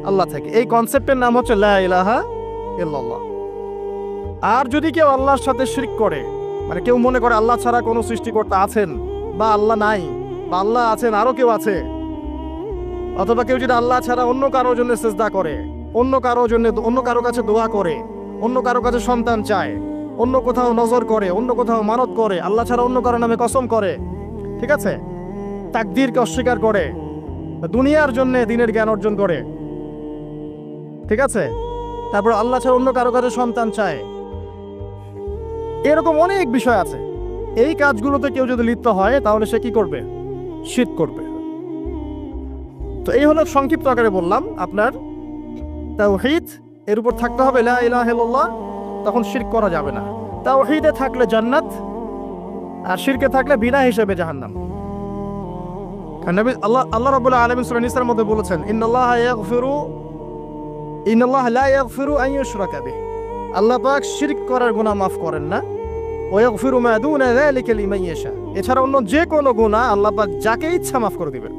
আল্লাহ থেকে। এই কনসেপ্টের নাম হচ্ছে লা ইলাহা ইল্লাল্লাহ। আর যদি কেউ আল্লাহর সাথে শিরক করে, মানে কেউ মনে করে আল্লাহ ছাড়া কোনো সৃষ্টিকর্তা আছেন, বা আল্লাহ নাই, বা আল্লাহ আছেন আরো কেউ আছে, অথবা কেউ যদি আল্লাহ ছাড়া অন্য কারোর জন্য সিজদা করে, অন্য কারোর জন্য অন্য কারো কাছে দোয়া করে, অন্য কারো কাছে সন্তান চায়, অন্য কোথাও নজর করে, অন্য কোথাও মানত করে, আল্লাহ ছাড়া অন্য কারো নামে কসম করে, ঠিক আছে, তাকদীরকে অস্বীকার করে, দুনিয়ার জন্য দিনের জ্ঞান অর্জন করে, ঠিক আছে, তারপর আল্লাহ ছাড়া অন্য কারো কাছে সন্তান চায়, এরকম অনেক বিষয় আছে। এই কাজগুলোতে কেউ যদি লিপ্ত হয় তাহলে সে কি করবে? শিরক করবে। তো এই হলো সংক্ষিপ্ত আকারে বললাম, আপনার তাওহীদ এর উপর থাকতে হবে, লা ইলাহা ইল্লাল্লাহ, তখন শিরক করা যাবে না। তাওহীদে থাকলে জান্নাত, আর শিরকে থাকলে বিনা হিসেবে জাহান্নাম। কারণ নবী আল্লাহ রাব্বুল আলামিন সূরা নিসার মধ্যে বলেছেন, ইন্নাল্লাহা লা ইয়াগফিরু আন ইউশরাকা বিহি, আল্লাহ পাক শিরক করার গুনাহ মাফ করেন না, ওয়া ইয়াগফিরু মা দুনা যালিকা লিমান ইয়াশা, এছাড়া অন্য যে কোনো গুনাহ আল্লাহ পাক যাকে ইচ্ছা মাফ করে দিবেন।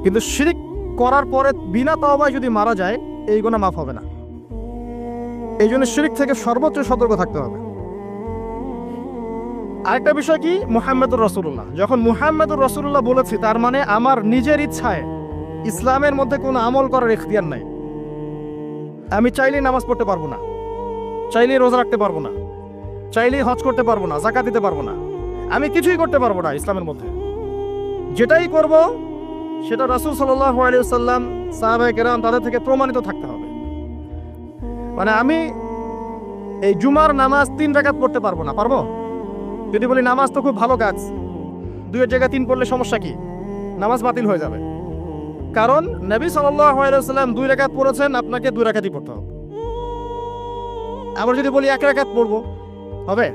কিন্তু শিরক করার পরে বিনা তওবায় যদি মারা যায়, এই গুনাহ মাফ হবে না। এই জন্য শিরক থেকে সর্বোচ্চ সতর্ক থাকতে হবে। আরেকটা বিষয় কি, মুহাম্মদুর রাসূলুল্লাহ, যখন মুহাম্মদুর রাসূলুল্লাহ বলেছি, তার মানে আমার নিজের ইচ্ছায় ইসলামের মধ্যে কোনো আমল করার ইখতিয়ার নাই। আমি চাইলেই নামাজ পড়তে পারবো না, চাইলেই রোজা রাখতে পারবো না, চাইলেই হজ করতে পারবো না, যাকাত দিতে পারবো না, আমি কিছুই করতে পারবো না ইসলামের মধ্যে। যেটাই করব সেটা রাসূল সাল্লাল্লাহু আলাইহি ওয়াসাল্লাম, সাহাবায়ে কেরাম তাদের থেকে প্রমাণিত থাকতে হবে। মানে আমি এই জুমার নামাজ 3 রাকাত পড়তে পারবো না, পারবো? যদি বলি নামাজ তো খুব ভালো কাজ, 2 এর জায়গায় 3 পড়লে সমস্যা কি? নামাজ বাতিল হয়ে যাবে। কারণ নবী সাল্লাল্লাহু আলাইহি ওয়াসাল্লাম 2 রাকাত পড়েছেন, আপনাকে 2 রাকাতই পড়তে হবে। আবার যদি বলি 1 রাকাত পড়বো, হবে?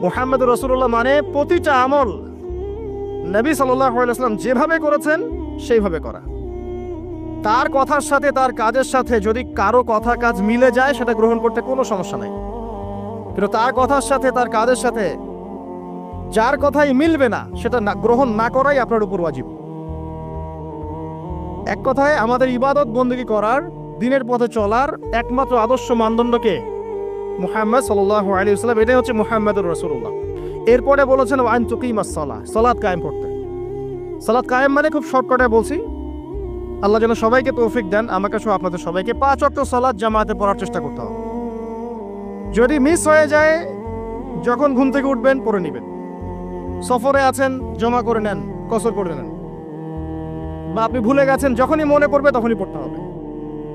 মুহাম্মদুর রাসূলুল্লাহ মানে প্রতিটা আমল নবী সাল্লাল্লাহু আলাইহি ওয়াসাল্লাম যেভাবে করেছেন সেইভাবে করা। তার কথার সাথে তার কাজের সাথে যদি কারো কথা কাজ মিলে যায়, সেটা গ্রহণ করতে কোনো সমস্যা নাই। কিন্তু তার কথার সাথে তার কাজের সাথে যার কথাই মিলবে না, সেটা গ্রহণ না করাই আপনার উপর ওয়াজিব। এক কথায় আমাদের ইবাদত বন্দেগী করার, দিনের পথে চলার একমাত্র আদর্শ মানদণ্ডকে মুহাম্মদ সাল্লাল্লাহু আলাইহি ওয়াসাল্লাম, এটাই হচ্ছে মুহাম্মদুর রাসূলুল্লাহ। এরপরে বলেছেন ওয়া আন তুকিমাস সালাহ, সালাত কায়েম করতে। সালাত কায়েম মানে খুব শর্টকাটে বলছি, আল্লাহ যেন সবাইকে তৌফিক দেন, আমাকে সহ আপনাদের সবাইকে 5 ওয়াক্ত সালাত জামাতে পড়ার চেষ্টা করতে হবে। যদি মিস হয়ে যায়, যখন ঘুম থেকে উঠবেন পড়ে নেবেন। সফরে আছেন, জমা করে নেন, কসর করে নেন। বা আপনি ভুলে গেছেন, যখনই মনে পড়বে তখনই পড়তে হবে,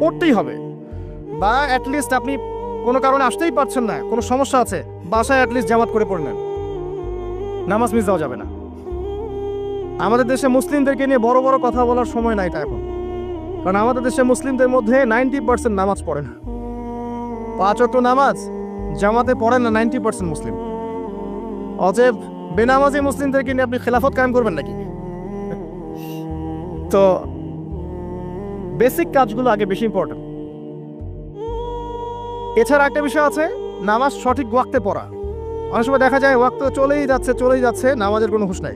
পড়তেই হবে। বা অ্যাটলিস্ট আপনি কোনো কারণে আসতেই পারছেন না, কোনো সমস্যা আছে, বাসায় অ্যাটলিস্ট জামাত করে পড়ে নেন, নামাজ মিস দেওয়া যাবে না। আমাদের দেশে মুসলিমদেরকে নিয়ে বড় বড় কথা বলার সময় নাই এটা এখন, কারণ আমাদের দেশে মুসলিমদের মধ্যে 90% নামাজ পড়ে না। 5 ওয়াক্ত নামাজ জামাতে পড়েন না 90% মুসলিম। অতএব বেনামাজি মুসলিমদেরকে নিয়ে আপনি খেলাফত কায়েম করবেন নাকি? তো বেসিক কাজগুলো আগে বেশি ইম্পর্টেন্ট। এছাড়া একটা বিষয় আছে, নামাজ সঠিক ওয়াক্তে পড়া। অনেক সময় দেখা যায় ওয়াক্ত চলেই যাচ্ছে, নামাজের কোনো হুঁশ নাই।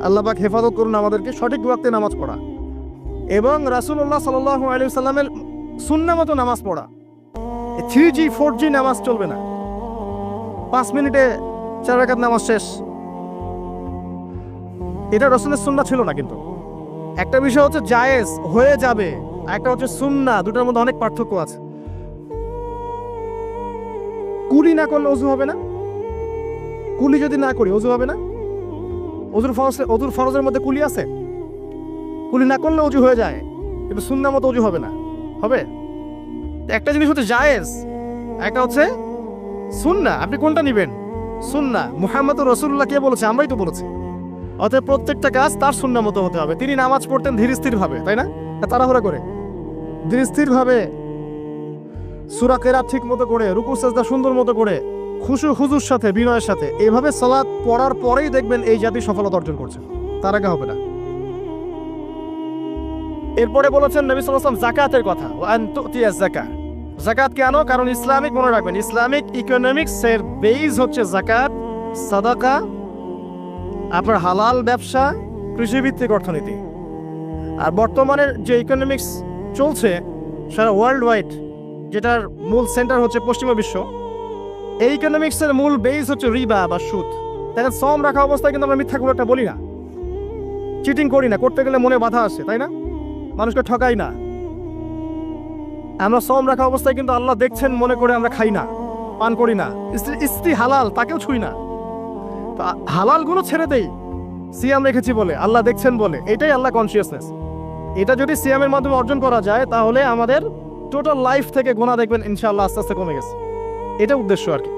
আল্লাহ পাক হেফাজত করুন আমাদেরকে, সঠিক ওয়াক্তে নামাজ পড়া এবং রাসূলুল্লাহ সাল্লাল্লাহু আলাইহি ওয়াসাল্লামের সুন্নাহ মতো নামাজ পড়া। 3G 4G নামাজ চলবে না, 5 মিনিটে 4 রাকাত নামাজ শেষ, এটা রাসূলের সুন্নাহ ছিল না। কিন্তু একটা বিষয় হচ্ছে জায়েজ হয়ে যাবে, একটা হচ্ছে সুন্নাহ, দুটোর মধ্যে অনেক পার্থক্য আছে। কুলি না করলে ওযু হবে না, কুলি যদি না করি ওযু হবে না। ওযুর ফরজের মধ্যে কুলি আছে, কুলি না করলে ওযু হয়ে যায়, কিন্তু সুন্নাহ মতো ওযু হবে না, হবে? একটা জিনিস হচ্ছে জায়েজ, একটা হচ্ছে সুন্নাহ। আপনি কোনটা নেবেন? সুন্নাহ। মুহাম্মদুর রাসূলুল্লাহ কে বলেছে? আমরাই তো বলেছি। অতএব প্রত্যেকটা কাজ তার সুন্নাহ মতো হতে হবে। তিনি নামাজ পড়তেন ধীর স্থির ভাবে, তাই না? তাড়াহুড়া করে, ধীর স্থির ভাবে, সূরা কেরাত ঠিক মতো করে, রুকু সাজদা সুন্দর মতো করে, খুশু হুজুর সাথে, বিনয়ের সাথে এইভাবে সালাত পড়ার পরেই দেখবেন এই জাতি সফলতা অর্জন করছে, তার আগে হবে না। এরপরে বলেছেন নবী সাল্লাল্লাহু আলাইহি ওয়াসাল্লাম যাকাতের কথা, ওয়া আন তুতিয়া যাকাত। যাকাত কেন? কারণ ইসলামিক, মনে রাখবেন, ইসলামিক ইকোনমিক্স এর বেস হচ্ছে যাকাত, সাদাকা, আপনার হালাল ব্যবসা, কৃষিভিত্তিক অর্থনীতি। আর বর্তমানের যে ইকোনমিক্স চলছে সারা ওয়ার্ল্ড ওয়াইড, যেটার মূল সেন্টার হচ্ছে পশ্চিমা বিশ্ব, এই ইকোনমিক্সের মূল বেস হচ্ছে রিবা বা সুদ। দেখেন, শ্রম রাখা অবস্থায় কিন্তু আমরা মিথ্যা কোনো একটা বলি না, চিটিং করি না, করতে গেলে মনে বাধা আসে, তাই না? মানুষকে ঠকাই না। আমরা শ্রম রাখা অবস্থায় কিন্তু আল্লাহ দেখছেন মনে করে আমরা খাই না, পান করি না, স্ত্রী হালাল তাকেও ছুই না। তো হালাল গুলো ছেড়ে দেই সিয়াম রেখেছি বলে, আল্লাহ দেখছেন বলে, এটাই আল্লাহ কনসিয়াসনেস। এটা যদি সিয়ামের মাধ্যমে অর্জন করা যায় তাহলে আমাদের টোটাল লাইফ থেকে গুনাহ দেখবেন ইনশাআল্লাহ আস্তে আস্তে কমে গেছে। এটা উদ্দেশ্য আর কি।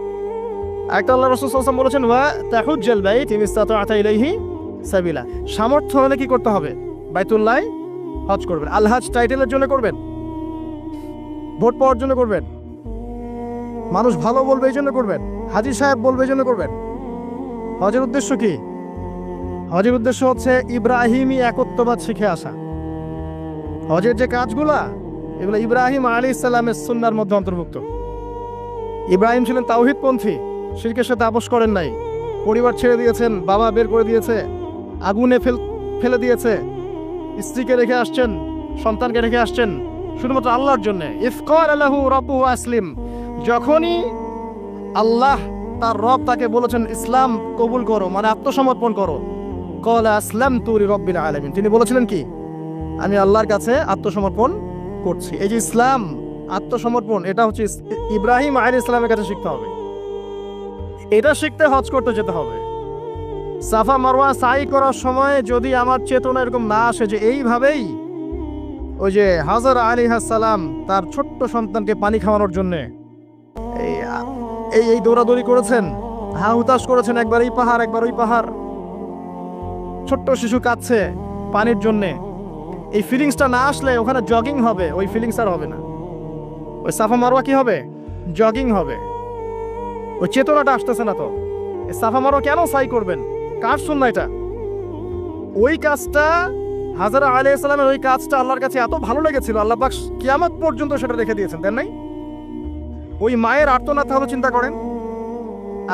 একটা আল্লাহ রাসূল সাল্লাল্লাহু আলাইহি ওয়াসাল্লাম বলেছেন, ওয়া তাহুজ্জাল বাইত ইন ইসতাতা'তা ইলাইহি সাবিলা। সামর্থ্য হলে কি করতে হবে? বাইতুল্লাহ হজ করবেন। আল হজ টাইটেলের জন্য করবেন, ভোট পাওয়ার জন্য করবেন, মানুষ ভালো বলবে এই জন্য করবেন, হাজী সাহেব বলবে এই জন্য করবেন। হজের উদ্দেশ্য কি? হজের উদ্দেশ্য হচ্ছে ইব্রাহিমী একত্ববাদ শিখে আসা। হজের যে কাজগুলা, এগুলো ইব্রাহিম আলাইহিস সালামের সুন্নাহর মধ্যে অন্তর্ভুক্ত। ইব্রাহিম ছিলেন তাওহীদপন্থী, শিরকের সাথে আপোষ করেন নাই, পরিবার ছেড়ে দিয়েছেন, বাবা বের করে দিয়েছে, আগুনে ফেলে দিয়েছে, স্ত্রীকে রেখে আসছেন, সন্তানকে রেখে আসছেন শুধুমাত্র আল্লাহর জন্য। ইয ক্বালা লাহু রাব্বুহু আসলিম, যখনই আল্লাহ তার রব তাকে বলেছেন ইসলাম কবুল করো, মানে আত্মসমর্পণ করো, ক্বালা আসলামতু লিরাব্বিল আলামিন, তিনি বলেছিলেন কি? আমি আল্লাহর কাছে আত্মসমর্পণ করছি। এই যে ইসলাম, আত্মসমর্পণ, এটা হচ্ছে ইব্রাহিম আলাইহিস সালামের কাছে শিখতে হবে। এটা শিখতে হজ করতে যেতে হবে। সাফা মারওয়া সাই করার সময় যদি আমার চেতনা এরকম না আসে যে এইভাবেই ওই যে হাজরা আলাইহিস সালাম তার ছোট্ট সন্তানকে পানি খাওয়ানোর জন্য এই দৌড়াদৌড়ি করেছেন, হা হুতাশ করেছেন, একবার এই পাহাড় একবার ওই পাহাড়, ছোট্ট শিশু কাঁদছে পানির জন্যে, এই ফিলিংসটা না আসলে ওখানে জগিং হবে, ওই ফিলিংস আর হবে না। ওই সাফা মারওয়া কি হবে? জগিং হবে। ওই চেতনাটা আসতেছে না। তো এই সাফা মারওয়া কেন সাই করবেন? কার সুন্নাহ এটা? ওই কাজটা হাজরা আলাইহিস সালামের, ওই কাজটা আল্লাহর কাছে এত ভালো লেগেছিল, আল্লাহ পাক কিয়ামত পর্যন্ত সেটা রেখে দিয়েছেন, দেন নাই? ওই মায়ের আর্তনাদ তাহলে চিন্তা করেন।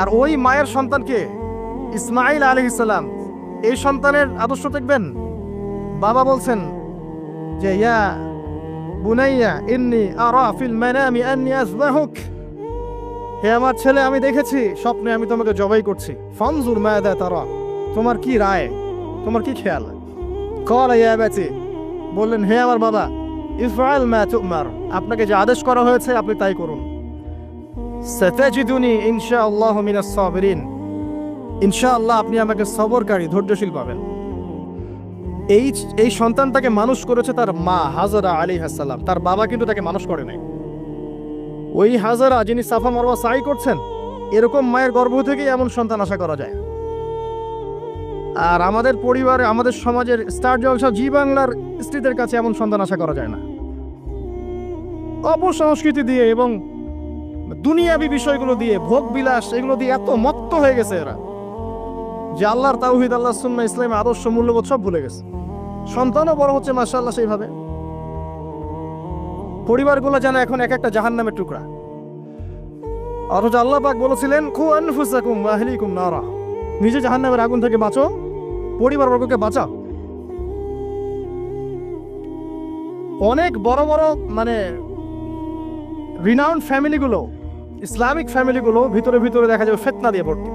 আর ওই মায়ের সন্তানকে ইসমাঈল আলাইহিস সালাম, এই সন্তানের আদর্শ দেখবেন। বাবা বলছেন যে ইয়া বুনাইয়া ইন্নী আরা ফিল মানামি আন্নী আযবাহুক, হে আমার ছেলে, আমি দেখেছি স্বপ্নে আমি তোমাকে জবাই করছি, ফানজুর মাযা তারা, তোমার কি রায়, তোমার কি খেয়াল? ক্বালা ইয়া আবাতি, বললেন হে আমার বাবা, ইফআল মা তুমার, আপনাকে যে আদেশ করা হয়েছে আপনি তাই করুন। সাতাজিদুনি ইনশাআল্লাহু মিনাস সাবিরিন, ইনশাআল্লাহ আপনি আমাকে সবরকারী, ধৈর্যশীল পাবেন। এই সন্তানটাকে মানুষ করেছে তার মা হাজরা আলাইহিস সালাম, তার বাবা কিন্তু তাকে মানুষ করে নাই। ওই হাজরা যিনি সাফা মারওয়া সাই করছেন, এরকম মায়ের গর্ভ থেকেই এমন সন্তান আশা করা যায়। আর আমাদের পরিবারে, আমাদের সমাজের স্টার জলসা জি বাংলার স্ত্রীদের কাছে এমন সন্তান আশা করা যায় না। অপসংস্কৃতি দিয়ে এবং দুনিয়াবি বিষয়গুলো দিয়ে, ভোগ বিলাস, এগুলো দিয়ে এত মত্ত হয়ে গেছে এরা যে আল্লাহর তাওহীদ, আল্লাহর সুন্নাহ, ইসলামের আদর্শ, মূল্যবোধ সব ভুলে গেছে। সন্তানও বড় হচ্ছে মাশাআল্লাহ সেইভাবে। পরিবারগুলো যেন এখন এক একটা জাহান্নামের টুকরা। অথচ আল্লাহ পাক বলেছিলেন কু আনফুসাকুম ওয়া আহলিকুম নারা, নিজে জাহান্নামের আগুন থেকে বাঁচো, পরিবারবর্গকে বাঁচাও। অনেক বড় বড় মানে রিনাউন্ড ফ্যামিলিগুলো, ইসলামিক ফ্যামিলিগুলো ভিতরে ভিতরে দেখা যায় ফিতনা দিয়ে ভর্তি।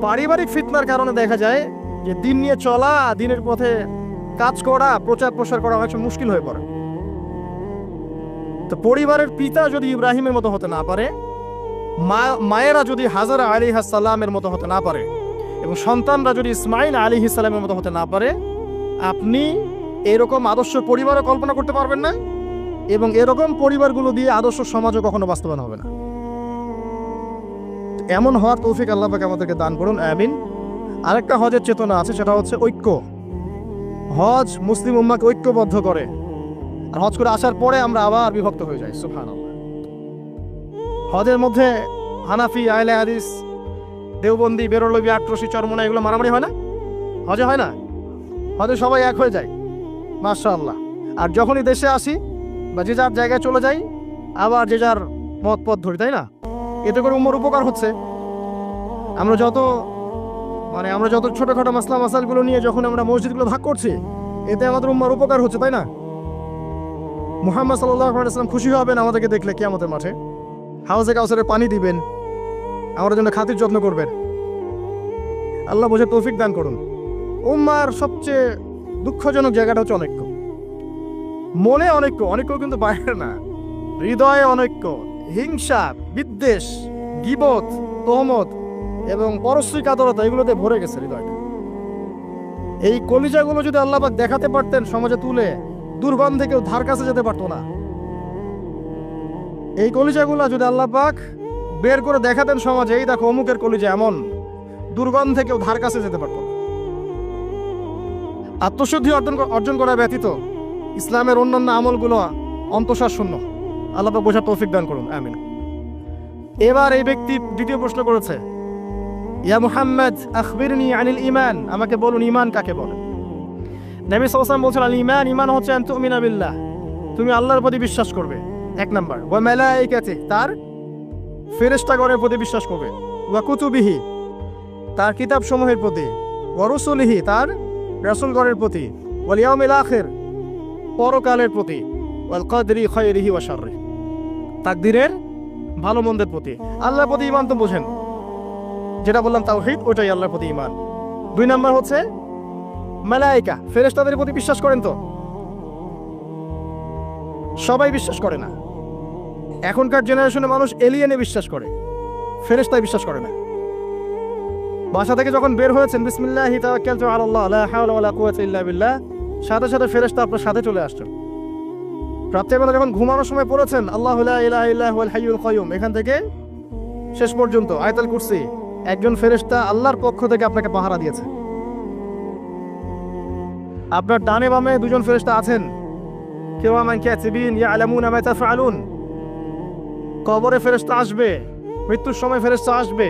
পারিবারিক ফিতনার কারণে দেখা যায় যে দিন নিয়ে চলা, দিনের পথে কাজ করা, প্রচার প্রসার করা অনেক মুশকিল হয়ে পড়ে। তো পরিবারের পিতা যদি ইব্রাহিমের মতো হতে না পারে, মায়েরা যদি হাজরা আলাইহিস সালামের মতো হতে না পারে, এবং সন্তানরা যদি ইসমাঈল আলাইহিস সালামের মতো হতে না পারে, আপনি এরকম আদর্শ পরিবারও কল্পনা করতে পারবেন না, এবং এরকম পরিবারগুলো দিয়ে আদর্শ সমাজও কখনো বাস্তবায়ন হবে না। এমন হওয়ার তৌফিক আল্লাহ পাক আমাদেরকে দান করুন, আমিন। আরেকটা হজের চেতনা আছে, সেটা হচ্ছে ঐক্য। হজ মুসলিম উম্মাহকে ঐক্যবদ্ধ করে। আর হজ করে আসার পরে আমরা আবার বিভক্ত হয়ে যাই, সুবহানাল্লাহ। হজের মধ্যে হানাফি, আহলে হাদিস, দেওবন্দি, বেরলভী, আটরশি, চরমোনা এগুলো মারামারি হয় না? হজে হয় না? হজে সবাই এক হয়ে যায়, মাশাআল্লাহ। আর যখনই দেশে আসি বা যে যার জায়গায় চলে যাই, আবার যে যার মত পথ ধরি, তাই না? এতে করে উম্মার উপকার হচ্ছে। আমরা যত ছোটখাটো মাসলা মাসালগুলো নিয়ে যখন আমরা মসজিদগুলো ভাগ করছি, এতে আমাদের উম্মার উপকার হচ্ছে, তাই না? মুহাম্মদ সাল্লাল্লাহু আলাইহি ওয়াসাল্লাম খুশি হবেন আমাদেরকে দেখলে কিয়ামতের মাঠে, হাউজে কাউসারে পানি দিবেন, আমাদের জন্য খাতির যত্ন করবেন। আল্লাহ বোঝে তৌফিক দান করুন। উম্মার সবচেয়ে দুঃখজনক জায়গাটা হচ্ছে অনৈক্য। মনে অনৈক্য কিন্তু বাইরে না, হৃদয়ে অনৈক্য, হিংসা, বিদ্বেষ, গীবত, তহমত এবং পরশ্রী কাতরতা এগুলোতে ভরে গেছে হৃদয়টা। এই কলিজাগুলো যদি আল্লাহ পাক দেখাতে পারতেন সমাজে তুলে, দুর্গন্ধে কেউ ধার কাছে যেতে পারতো না। এই কলিজাগুলো যদি আল্লাহ পাক বের করে দেখাতেন সমাজে, এই দেখো অমুকের কলিজা এমন, দুর্গন্ধে কেউ ধার কাছে যেতে পারতো না। আত্মশুদ্ধি অর্জন করা ব্যতীত ইসলামের অন্যান্য আমলগুলো অন্তঃসার শূন্য। আল্লাহ পাক বোঝার তৌফিক দান করুন, আমিন। এবার এই ব্যক্তি দ্বিতীয় প্রশ্ন করেছে, ইয়া মুহাম্মদ আখবিরনি আনিল ঈমান, আমাকে বলুন ঈমান কাকে বলে? নবী সাল্লাল্লাহু আলাইহি ওয়াসাল্লাম বলেছেন, আল ঈমান হচ্ছে আন তুমিনা বিল্লাহ, তুমি আল্লাহর প্রতি বিশ্বাস করবে, এক নাম্বার। ওয়া মালাইকাতিহি, তার ফেরেশতাগণের প্রতি বিশ্বাস করবে। ওয়া কুতুবিহি, তার কিতাব সমূহের প্রতি। ওয়া রুসুলিহি, তার রাসূলগণের প্রতি। ওয়াল ইয়াউমিল আখির, পরকালের প্রতি। ওয়াল কদরি খায়রিহি ওয়া শাররিহি, তাকদীরের ভালো মন্দের প্রতি। আল্লাহর প্রতি ঈমান তো বোঝেন, যেটা বললাম তাওহীদ, ওইটাই আল্লাহর প্রতি ঈমান। দুই নাম্বার হচ্ছে মালায়েকা, ফেরেশতাদের প্রতি বিশ্বাস করেন তো? সবাই বিশ্বাস করে না। এখনকার জেনারেশনে মানুষ এলিয়েনে বিশ্বাস করে, ফেরেশতায় বিশ্বাস করে না। বাসা থেকে যখন বের হয়েছেন, বিসমিল্লাহি তাওয়াক্কালতু আলাল্লাহ লা হাওলা ওয়ালা কুওয়াতা ইল্লা বিল্লাহ, সাথে সাথে ফেরেশতা আপনার সাথে চলে আসছে। রাত্রেবেলা যখন ঘুমানোর সময় পড়েছেন আল্লাহু লা ইলাহা ইল্লা হুয়াল হাইয়ুল কাইয়ুম, এখান থেকে শেষ পর্যন্ত আয়াতুল কুরসি, একজন ফেরেশতা আল্লাহর পক্ষ থেকে আপনাকে পাহারা দিয়েছে। আপনার ডানে বামে দুজন ফেরেশতা আছেন, কিরামান কাতিবিন ইয়ালামুনা মা তাফআলুন। কবরে ফেরেশতা আসবে, মৃত্যুর সময় ফেরেশতা আসবে।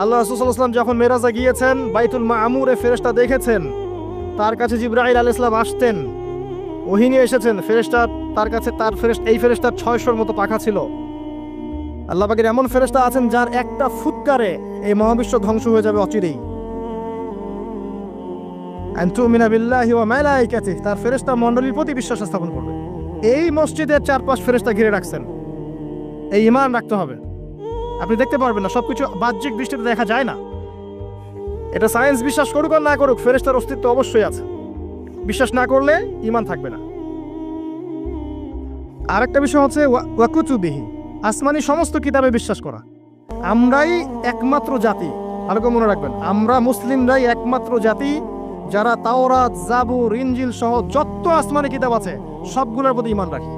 আল্লাহ রাসূল সাল্লাল্লাহু আলাইহি ওয়াসাল্লাম যখন মেরাজে গিয়েছেন, বাইতুল মামুরে ফেরেশতা দেখেছেন, তার কাছে জিবরাইল আলাইহিস সালাম আসতেন, ওহী নিয়ে এসেছেন। ফেরেশতা তার কাছে, এই ফেরেশতার 600-র মতো পাখা ছিল। আল্লাহ পাকের এমন ফেরেশতা আছেন যার একটা ফুৎকারে এই মহাবিশ্ব ধ্বংস হয়ে যাবে অচিরেই। আন তুমিনা বিল্লাহি ওয়া মালাইকাতিহি, তার ফেরেশতা মণ্ডলীর প্রতি বিশ্বাস স্থাপন করবে। এই মসজিদের 4-5 ফেরেশতা ঘিরে রাখছেন, এই ঈমান রাখতে হবে। আপনি দেখতে পারবেন না, সবকিছু বাহ্যিক দৃষ্টিতে দেখা যায় না। এটা সায়েন্স বিশ্বাস করুক আর না করুক, ফেরেশতার অস্তিত্ব অবশ্যই আছে। বিশ্বাস না করলে ঈমান থাকবে না। আরেকটা বিষয় হচ্ছে ওয়া কুতুবিহি, আসমানি সমস্ত কিতাবে বিশ্বাস করা। আমরাই একমাত্র জাতি, ভালো করে মনে রাখবেন, আমরা মুসলিমরাই একমাত্র জাতি যারা তাওরাত, জাবুর, ইনজিল সহ যত আসমানি কিতাব আছে সবগুলোর প্রতি ঈমান রাখি।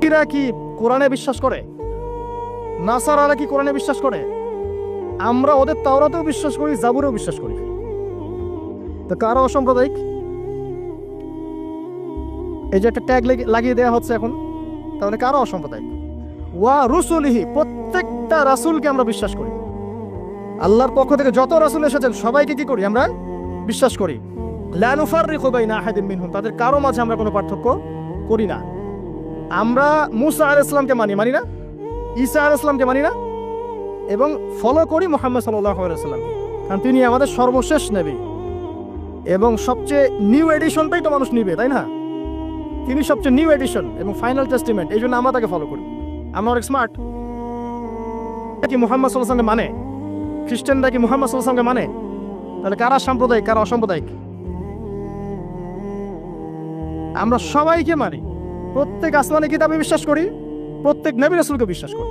এরা কি কোরআনে বিশ্বাস করে? নাসারারা কি কোরআনে বিশ্বাস করে? আমরা ওদের তাওরাতেও বিশ্বাস করি, জাবুরেও বিশ্বাস করি। তো কারা অসাম্প্রদায়িক? এই যে একটা ট্যাগ লাগিয়ে দেওয়া হচ্ছে এখন, তাহলে কারা অসাম্প্রদায়িক? ওয়া রুসুলিহি, প্রত্যেকটা রাসূলকে আমরা বিশ্বাস করি। আল্লাহর পক্ষ থেকে যত রাসূল এসেছেন সবাইকে কি করি? আমরা বিশ্বাস করি। লা নুফাররিকু বাইনা আহাদিন মিনহুম, তাদের কারো মাঝে আমরা কোনো পার্থক্য করি না। আমরা মুসা আলাইহিস সালামকে মানি না? ঈসা আলাইহিস সালামকে মানি না? এবং ফলো করি মুহাম্মদ সাল্লাল্লাহু আলাইহি ওয়াসাল্লামকে, কারণ তিনি আমাদের সর্বশেষ নবী এবং সবচেয়ে নিউ এডিশনটাই তো মানুষ নিবে, তাই না? তিনি সবচেয়ে নিউ এডিশন এবং ফাইনাল টেস্টিমেন্ট, এই জন্য আমরা তাকে ফলো করি। আমরা অনেক স্মার্ট। কি মুহাম্মদ সাল্লাল্লাহু আলাইহি ওয়াসাল্লামকে মানে? খ্রিস্টানরা কি মুহাম্মদ সাল্লাল্লাহু আলাইহি ওয়াসাল্লামকে মানে? তাহলে কারা সাম্প্রদায়িক, কারা অসাম্প্রদায়িক? আমরা সবাইকে মানি, প্রত্যেক আসমানি কিতাবে বিশ্বাস করি, প্রত্যেক নবী রাসূলকে বিশ্বাস করি।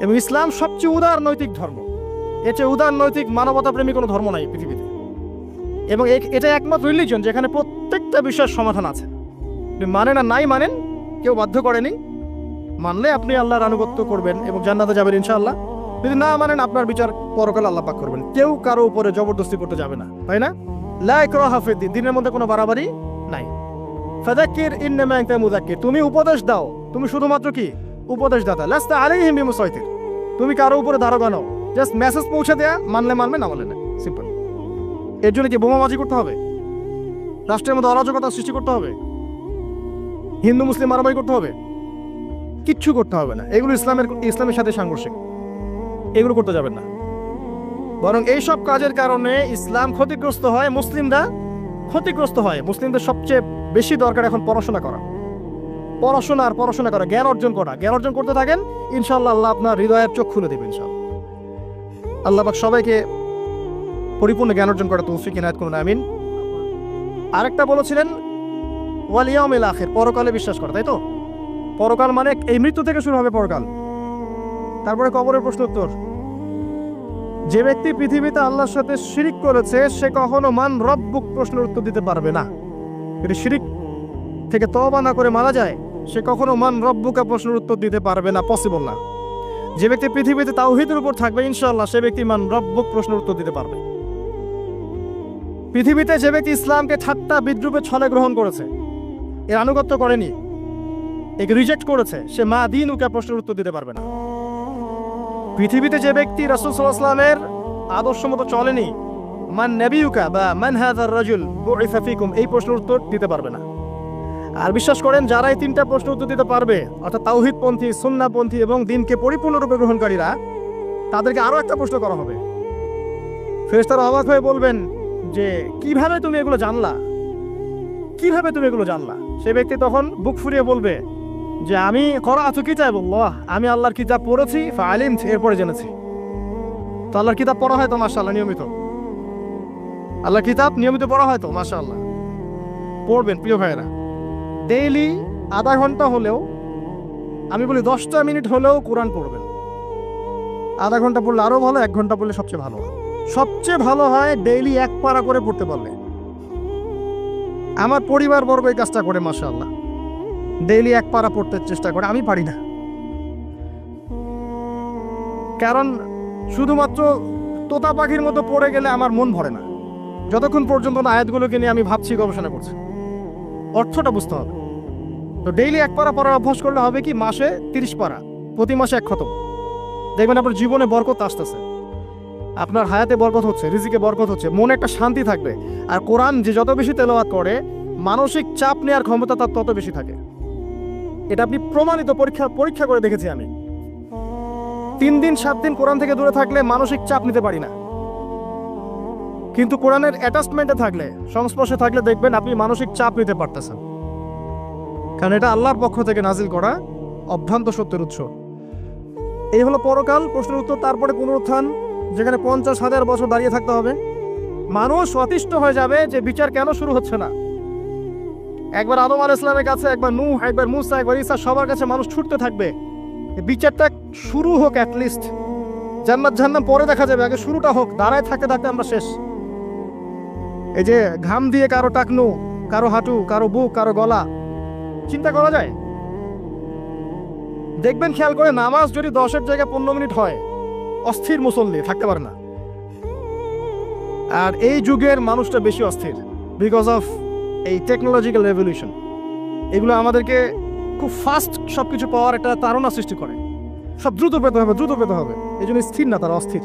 এবং ইসলাম সবচেয়ে উদার নৈতিক ধর্ম। এর চেয়ে উদার নৈতিক মানবতা প্রেমী কোনো ধর্ম নাই পৃথিবীতে। এবং এটা একমাত্র রিলিজন যেখানে প্রত্যেকটা বিষয়ের সমাধান আছে। আপনি মানেন আর নাই মানেন, কেউ বাধ্য করেনি। মানলে আপনি আল্লাহর আনুগত্য করবেন এবং জান্নাতে যাবেন ইনশাআল্লাহ। যদি না মানেন, আপনার বিচার পরকালে আল্লাহ পাক করবেন। কেউ কারো উপরে জবরদস্তি করতে যাবে না, তাই না? লা ইকরাহা ফিদ্দিন, দিনের মধ্যে কোনো বাড়াবাড়ি নাই। ফাযাক্কির ইন্নামা আনতা মুযাক্কির, তুমি উপদেশ দাও, তুমি শুধুমাত্র কি উপদেশদাতা, লাস্তা আলাইহিম বিমুসাইতির, তুমি কারো উপরে দারোগা নও, জাস্ট মেসেজ পৌঁছে দেয়া, মানলে মানবে, না মানলে না, সিম্পল। এর জন্য কি বোমাবাজি করতে হবে? রাষ্ট্রের মধ্যে অরাজকতা সৃষ্টি করতে হবে? হিন্দু মুসলিম মারামারি করতে হবে? কিচ্ছু করতে হবে না। এগুলো ইসলামের সাথে সাংঘর্ষিক, এগুলো করতে যাবেন না। বরং এইসব কাজের কারণে ইসলাম ক্ষতিগ্রস্ত হয়, মুসলিমরা ক্ষতিগ্রস্ত হয়। মুসলিমদের সবচেয়ে বেশি দরকার এখন পড়াশোনা করা, পড়াশোনা করা, জ্ঞান অর্জন করা। জ্ঞান অর্জন করতে থাকেন, ইনশাআল্লাহ আল্লাহ আপনার হৃদয়ের চোখ খুলে দেবেন ইনশাআল্লাহ। আল্লাহ পাক সবাইকে পরিপূর্ণ জ্ঞান অর্জন করা তৌফিক ইনায়াত করুন, আমিন। আরেকটা বলেছিলেন ওয়াল ইয়াউমিল আখির, পরকালে বিশ্বাস করা, তাই তো? পরকাল মানে এই মৃত্যু থেকে শুরু হবে পরকাল, তারপরে কবরের প্রশ্ন উত্তর। যে ব্যক্তি পৃথিবীতে আল্লাহর সাথে শিরিক করেছে সে কখনো মান রব্বুক প্রশ্নের উত্তর দিতে পারবে না। যদি শিরিক থেকে তওবা না করে মারা যায়, সে কখনো মান রব্বুকা প্রশ্নের উত্তর দিতে পারবে না, পসিবল না। যে ব্যক্তি পৃথিবীতে তাওহীদের উপর থাকবে ইনশাআল্লাহ সে ব্যক্তি মান রব্বুক প্রশ্নের উত্তর দিতে পারবে। পৃথিবীতে যে ব্যক্তি ইসলামকে ঠাট্টা বিদ্রুপে ছলে গ্রহণ করেছে, এর আনুগত্য করেনি, একে রিজেক্ট করেছে, সে মা দীনুকা প্রশ্নের উত্তর দিতে পারবে না। পৃথিবীতে যে ব্যক্তি রাসূল সাল্লাল্লাহু আলাইহি ওয়াসাল্লামের আদর্শ মতো চলেনি, মান নাবিয়ুকা বা মান হাযার রাজুল বুইসা ফিকুম, এই প্রশ্নের উত্তর দিতে পারবে না। আর বিশ্বাস করেন যারা এই তিনটা প্রশ্নের উত্তর দিতে পারবে, অর্থাৎ তাওহীদপন্থী, সুন্নাহপন্থী এবং দ্বীনকে পরিপূর্ণরূপে গ্রহণকারীরা, তাদেরকে আরো একটা প্রশ্ন করা হবে। ফেরেশতারা অবাক হয়ে বলবেন যে কিভাবে তুমি এগুলো জানলা, কিভাবে তুমি এগুলো জানলা? সে ব্যক্তি তখন বুক ফুরিয়ে বলবে যে আমি করাতু কিতাবাল্লাহ, আমি আল্লাহর কিতাব পড়েছি, ফাআলিমতু, এরপরে জেনেছি। তো আল্লাহর কিতাব পড়া হয় তো মাশাআল্লাহ নিয়মিত, আল্লাহর কিতাব নিয়মিত পড়া হয় তো মাশাআল্লাহ। পড়বেন প্রিয় ভাইয়েরা, ডেইলি আধা ঘন্টা হলেও, আমি বলি 10টা মিনিট হলেও কোরআন পড়বেন। আধা ঘন্টা পড়লে আরো ভালো, 1 ঘন্টা পড়লে সবচেয়ে ভালো হয়। সবচেয়ে ভালো হয় ডেইলি 1 পারা করে পড়তে পারলে। আমার পরিবার বর্গ এই কাজটা করে মাশাআল্লাহ, ডেইলি 1 পারা পড়তে চেষ্টা করে, আমি পারি না। কারণ শুধুমাত্র তোতা পাখির মতো পড়ে গেলে আমার মন ভরে না, যতক্ষণ পর্যন্ত না আয়াতগুলোকে নিয়ে আমি ভাবছি, গবেষণা করছি, অর্থটা বুঝতে হবে। তো ডেইলি 1 পারা পড়ার অভ্যাস করলে হবে কি, মাসে 30 পারা, প্রতি মাসে 1 খতম। দেখবেন আপনার জীবনে বরকত আসতেছে, আপনার হায়াতে বরকত হচ্ছে, রিজিকে বরকত হচ্ছে, মনে একটা শান্তি থাকবে। আর কোরআন যে যত বেশি তেলাওয়াত করে, মানসিক চাপ নেওয়ার ক্ষমতা তার তত বেশি থাকে। এটা আপনি প্রমাণিত, পরীক্ষা করে দেখেছি আমি। 3 দিন 7 দিন কোরআন থেকে দূরে থাকলে মানসিক চাপ নিতে পারি না, কিন্তু কোরআনের অ্যাটাচমেন্টে থাকলে, সংস্পর্শে থাকলে দেখবেন আপনি মানসিক চাপ নিতে পারতেছেন, কারণ এটা আল্লাহর পক্ষ থেকে নাজিল করা অভ্রান্ত সত্যের উৎস। এই হলো পরকাল, প্রশ্নের উত্তর। তারপরে পুনরুত্থান, যেখানে 50,000 বছর দাঁড়িয়ে থাকতে হবে। মানুষ অতিষ্ঠ হয়ে যাবে যে বিচার কেন শুরু হচ্ছে না। একবার আদম আলাইহিস সালামের কাছে, একবার নূহ, একবার মুসা, একবার ঈসা, সবার কাছে মানুষ ছুটতে থাকবে, বিচারটা শুরু হোক অ্যাটলিস্ট। জান্নাত জাহান্নাম পরে দেখা যাবে, আগে শুরুটা হোক। দাঁড়ায় থাকতে থাকতে আমরা শেষ। এই যে ঘাম দিয়ে কারো টাকনু, কারো হাঁটু, কারো বুক, কারো গলা, চিন্তা করা যায়? দেখবেন খেয়াল করে, নামাজ যদি 10-এর জায়গায় 15 মিনিট হয়, অস্থির মুসল্লি থাকতে পারে না। আর এই যুগের মানুষটা বেশি অস্থির, বিকজ অফ এই টেকনোলজিক্যাল রেভলিউশন। এগুলো আমাদেরকে খুব ফাস্ট সবকিছু পাওয়ার একটা তাড়না সৃষ্টি করে। সব দ্রুত পেতে হবে, দ্রুত পেতে হবে, এই জন্য স্থির না, তারা অস্থির।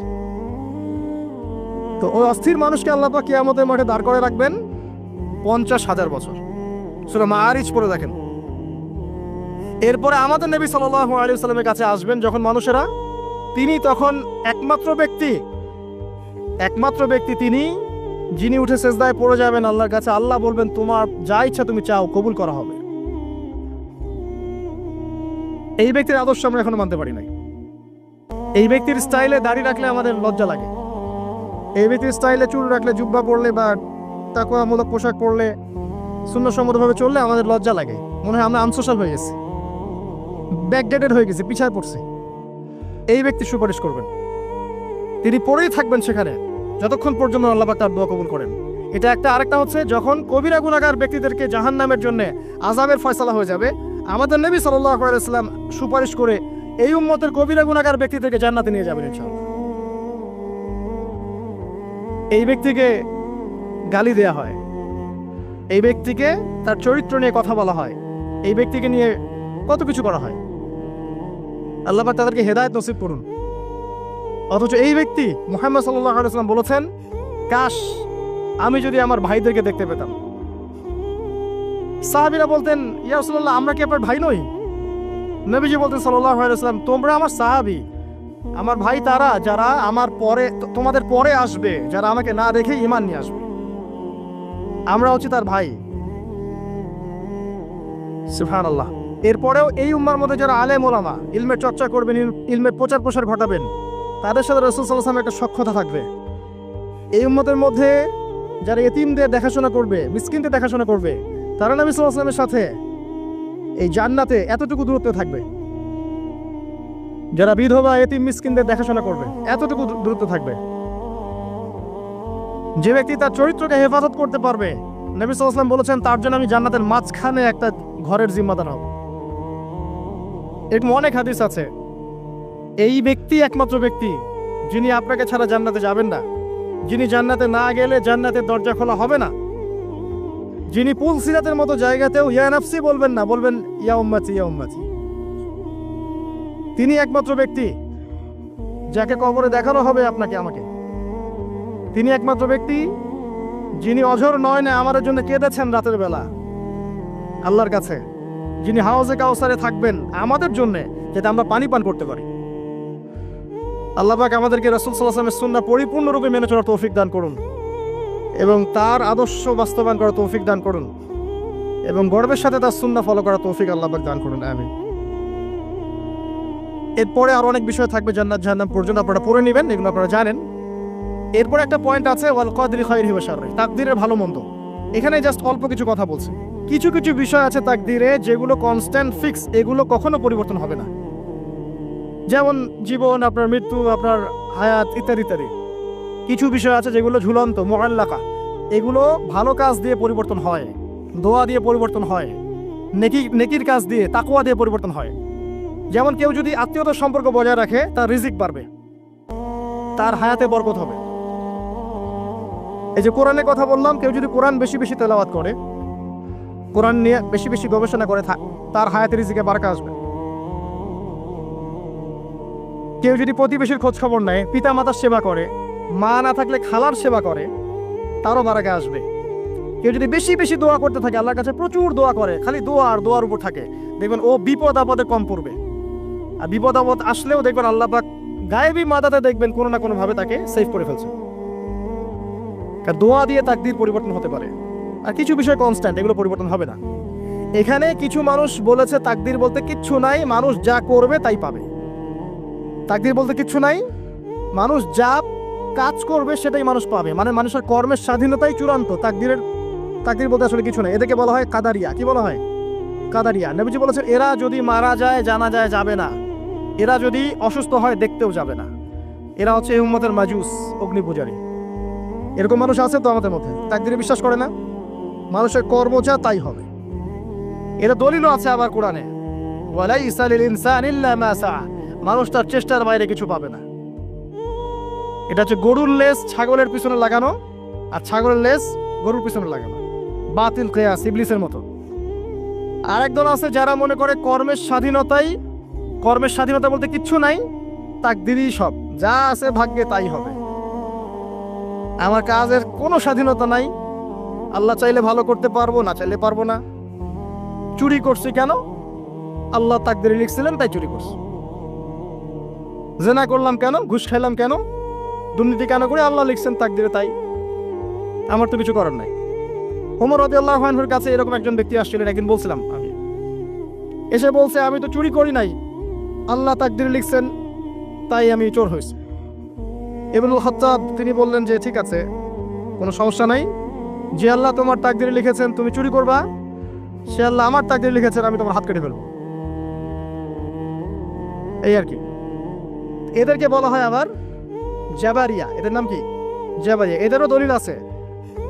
তো ওই অস্থির মানুষকে আল্লাহ পাক কিয়ামতের মাঠে দাঁড় করে রাখবেন 50,000 বছর। সূরা মাআরিজ পড়ে দেখেন। এরপরে আমাদের নবী সাল্লাল্লাহু আলাইহি ওয়াসাল্লামের কাছে আসবেন যখন মানুষেরা, তিনি তখন একমাত্র ব্যক্তি তিনি, যিনি উঠে সেজদায় পড়ে যাবেন আল্লাহর কাছে। আল্লাহ বলবেন তোমার যা ইচ্ছা তুমি চাও, কবুল করা হবে। এই ব্যক্তির আদর্শ আমরা এখনো মানতে পারি নাই। এই ব্যক্তির স্টাইলে দাড়ি রাখলে আমাদের লজ্জা লাগে, এই ব্যক্তির স্টাইলে চুল রাখলে, জুব্বা পরলে বা তাকওয়ামূলক পোশাক পরলে, সুন্নতসম্মতভাবে চললে আমাদের লজ্জা লাগে, মনে হয় আমরা আনসোশ্যাল হয়ে গেছি, ব্যাকডেটেড হয়ে গেছি, পিছায় পড়ছি। এই ব্যক্তি সুপারিশ করবেন, তিনি পড়েই থাকবেন সেখানে যতক্ষণ পর্যন্ত আল্লাহ পাক তার দোয়া কবুল করেন। এটা একটা। আরেকটা হচ্ছে যখন কবিরা গুনাহগার ব্যক্তিদেরকে জাহান্নামের জন্য আযাবের ফয়সালা হয়ে যাবে, আমাদের নবী সাল্লাল্লাহু আলাইহি ওয়াসাল্লাম সুপারিশ করে এই উম্মতের কবিরা গুনাহগার ব্যক্তিদেরকে জান্নাতে নিয়ে যাবেন ইনশাআল্লাহ। এই ব্যক্তিকে গালি দেয়া হয়, এই ব্যক্তিকে তার চরিত্র নিয়ে কথা বলা হয়, এই ব্যক্তিকে নিয়ে কত কিছু করা হয়। আল্লাহ পাক তাদেরকে হেদায়েত নসিব করুন। অথচ এই ব্যক্তি মুহাম্মদ সাল্লাল্লাহু আলাইহি ওয়াসাল্লাম বলেছেন, কাশ আমি যদি আমার ভাইদেরকে দেখতে পেতাম। সাহাবীরা বলতেন, ইয়া রাসূলুল্লাহ, আমরা কি আপনার ভাই নই? নবীজি বলতেন সাল্লাল্লাহু আলাইহি ওয়াসাল্লাম, তোমরা আমার সাহাবী, আমার ভাই তারা যারা আমার পরে, তোমাদের পরে আসবে, যারা আমাকে না দেখে ঈমান নিয়ে আসবে। আমরা হচ্ছি তার ভাই। সুবহানাল্লাহ। এরপরেও এই উম্মার মধ্যে যারা আলেম ওলামা, ইলমের চর্চা করবেন, ইলমের প্রচার প্রসার ঘটাবেন, তাদের সাথে রাসূল সাল্লাল্লাহু আলাইহি ওয়াসাল্লামের একটা সখ্যতা থাকবে। এই উম্মতের মধ্যে যারা এতিমদের দেখাশোনা করবে, মিসকিনদের দেখাশোনা করবে, তারা নবী সাল্লাল্লাহু আলাইহি ওয়াসাল্লামের সাথে এই জান্নাতে এতটুকু দূরত্বে থাকবে। যারা বিধবা এতিম মিসকিনদের দেখাশোনা করবে, এতটুকু দূরত্ব থাকবে। যে ব্যক্তি তার চরিত্রকে হেফাজত করতে পারবে, নবী সাল্লাল্লাহু আলাইহি ওয়াসাল্লাম বলেছেন, তার জন্য আমি জান্নাতের মাঝখানে একটা ঘরের জিম্মাদার হব। এরকম অনেক হাদিস আছে। এই ব্যক্তি একমাত্র ব্যক্তি যিনি আপনাকে ছাড়া জান্নাতে যাবেন না, যিনি জান্নাতে না গেলে জান্নাতের দরজা খোলা হবে না, যিনি পুল সিরাতের মতো জায়গাতেও ইয়া নাফসি বলবেন না, বলবেন ইয়া উম্মতি ইয়া উম্মতি। তিনি একমাত্র ব্যক্তি যাকে কবরে দেখানো হবে আপনাকে আমাকে। তিনি একমাত্র ব্যক্তি যিনি অঝর নয়নে আমার জন্য কেঁদেছেন রাতের বেলা আল্লাহর কাছে, যিনি হাউজে কাউসারে থাকবেন আমাদের জন্য, যাতে আমরা পানি পান করতে পারি। আল্লাহ পাক আমাদেরকে রাসূল সাল্লাল্লাহু আলাইহি ওয়াসাল্লামের সুন্নাহ পরিপূর্ণরূপে মেনে চলার তৌফিক দান করুন এবং তার আদর্শ বাস্তবায়ন করার তৌফিক দান করুন এবং গর্বের সাথে তার সুন্নাহ ফলো করার তৌফিক আল্লাহ পাক দান করুন। আমিন। এরপরে আরো অনেক বিষয় থাকবে জান্নাত জাহান্নাম পর্যন্ত, আপনারা পড়ে নেবেন, এগুলো আপনারা জানেন। এরপরে একটা পয়েন্ট আছে, ওয়াল কদরি খায়রিহি ওয়া শাররিহি, তাকদীরের ভালো মন্দ। এখানে জাস্ট অল্প কিছু কথা বলছি। কিছু কিছু বিষয় আছে তাকদীরে যেগুলো কনস্ট্যান্ট ফিক্স, এগুলো কখনো পরিবর্তন হবে না। যেমন জীবন, আপনার মৃত্যু, আপনার হায়াত ইত্যাদি ইত্যাদি। কিছু বিষয় আছে যেগুলো ঝুলন্ত, মুআল্লাকা, এগুলো ভালো কাজ দিয়ে পরিবর্তন হয়, দোয়া দিয়ে পরিবর্তন হয়, নেকির কাজ দিয়ে, তাকওয়া দিয়ে পরিবর্তন হয়। যেমন কেউ যদি আত্মীয়তার সম্পর্ক বজায় রাখে, তার রিজিক বাড়বে, তার হায়াতে বরকত হবে। এই যে কোরআনের কথা বললাম, কেউ যদি কোরআন বেশি বেশি তেলাওয়াত করে, কোরআন নিয়ে বেশি বেশি গবেষণা করে, তার হায়াতে রিজিকে বারকা আসবে। কেউ যদি প্রতিবেশীর খোঁজ খবর নেয়, পিতা মাতার সেবা করে, মা না থাকলে খালার সেবা করে, তারও বারাকা আসবে। কেউ যদি বেশি বেশি দোয়া করতে থাকে, আল্লাহর কাছে প্রচুর দোয়া করে, খালি দোয়া আর দোয়ার উপর থাকে, দেখবেন ও বিপদ আপদে কম পড়বে। আর বিপদ আপদ আসলেও দেখবেন আল্লাহ পাক গায়েবী মাদাতে দেখবেন কোনো না কোনো ভাবে তাকে সেভ করে ফেলছে। কারণ দোয়া দিয়ে তাকদীর পরিবর্তন হতে পারে। আর কিছু বিষয় কনস্ট্যান্ট, এগুলো পরিবর্তন হবে না। এখানে কিছু মানুষ বলেছে তাকদীর বলতে কিচ্ছু নাই, মানুষ যা করবে তাই পাবে। তাকদীর বলতে কিচ্ছু নাই, মানুষ যা কাজ করবে সেটাই মানুষ পাবে, মানে মানুষের কর্মের স্বাধীনতাই চূড়ান্ত। তাকদীর বলতে আসলে কিছু নাই। এদেরকে বলা হয় কাদারিয়া। কি বলা হয়? কাদারিয়া। নবীজি বলেছেন, এরা যদি মারা যায় জানা যায় যাবে না, এরা যদি অসুস্থ হয় দেখতেও যাবে না। এরা হচ্ছে এই উম্মতের মাজুস, অগ্নি পূজারী। এরকম মানুষ আছে তো আমাদের মধ্যে, তাকদীরে বিশ্বাস করে না, মানুষের কর্ম যা তাই হবে। এরা দলিলও আছে আবার কোরআনে, ওয়ালাইসা লিল ইনসানি ইল্লা মা সাআ, মানুষ তার চেষ্টার বাইরে কিছু পাবে না। এটা হচ্ছে গরুর লেজ ছাগলের পিছনে লাগানো, আর ছাগলের লেজ গরুর পিছনে লাগানো, বাতিল কিয়াস, ইবলিসের মতো। আর একদল আছে যারা মনে করে কর্মের স্বাধীনতা বলতে কিচ্ছু নাই, তাকদীরই সব, যা আছে ভাগ্যে তাই হবে। আমার কাজের কোনো স্বাধীনতা নাই, আল্লাহ চাইলে ভালো করতে পারবো, না চাইলে পারবো না। চুরি করছি কেন? আল্লাহ তাকদীরে লিখছিলেন তাই চুরি করছি। জেনা করলাম কেন? ঘুষ খাইলাম কেন? দুর্নীতি কেন করে? আল্লাহ লিখছেন তাকদীরে তাই, আমার তো কিছু করার নাই। ওমর রাদিয়াল্লাহু আনহুর কাছে এরকম একজন ব্যক্তি আসছিলেন, একদিন বলছিলাম আমি, এসে বলছে, আমি তো চুরি করি নাই, আল্লাহ তাকদীরে লিখছেন তাই আমি চোর হয়েছি। ইবনুল খাত্তাব তিনি বললেন যে ঠিক আছে, কোনো সমস্যা নাই, যে আল্লাহ তোমার তাকদীরে লিখেছেন তুমি চুরি করবা, সে আল্লাহ আমার তাকদীরে লিখেছেন আমি তোমার হাত কেটে ফেলবো। এই আর কি। এদেরকে বলা হয় আবার জাবারিয়া। এদের নাম কি? জাবারিয়া। এদেরও দলিল আছে,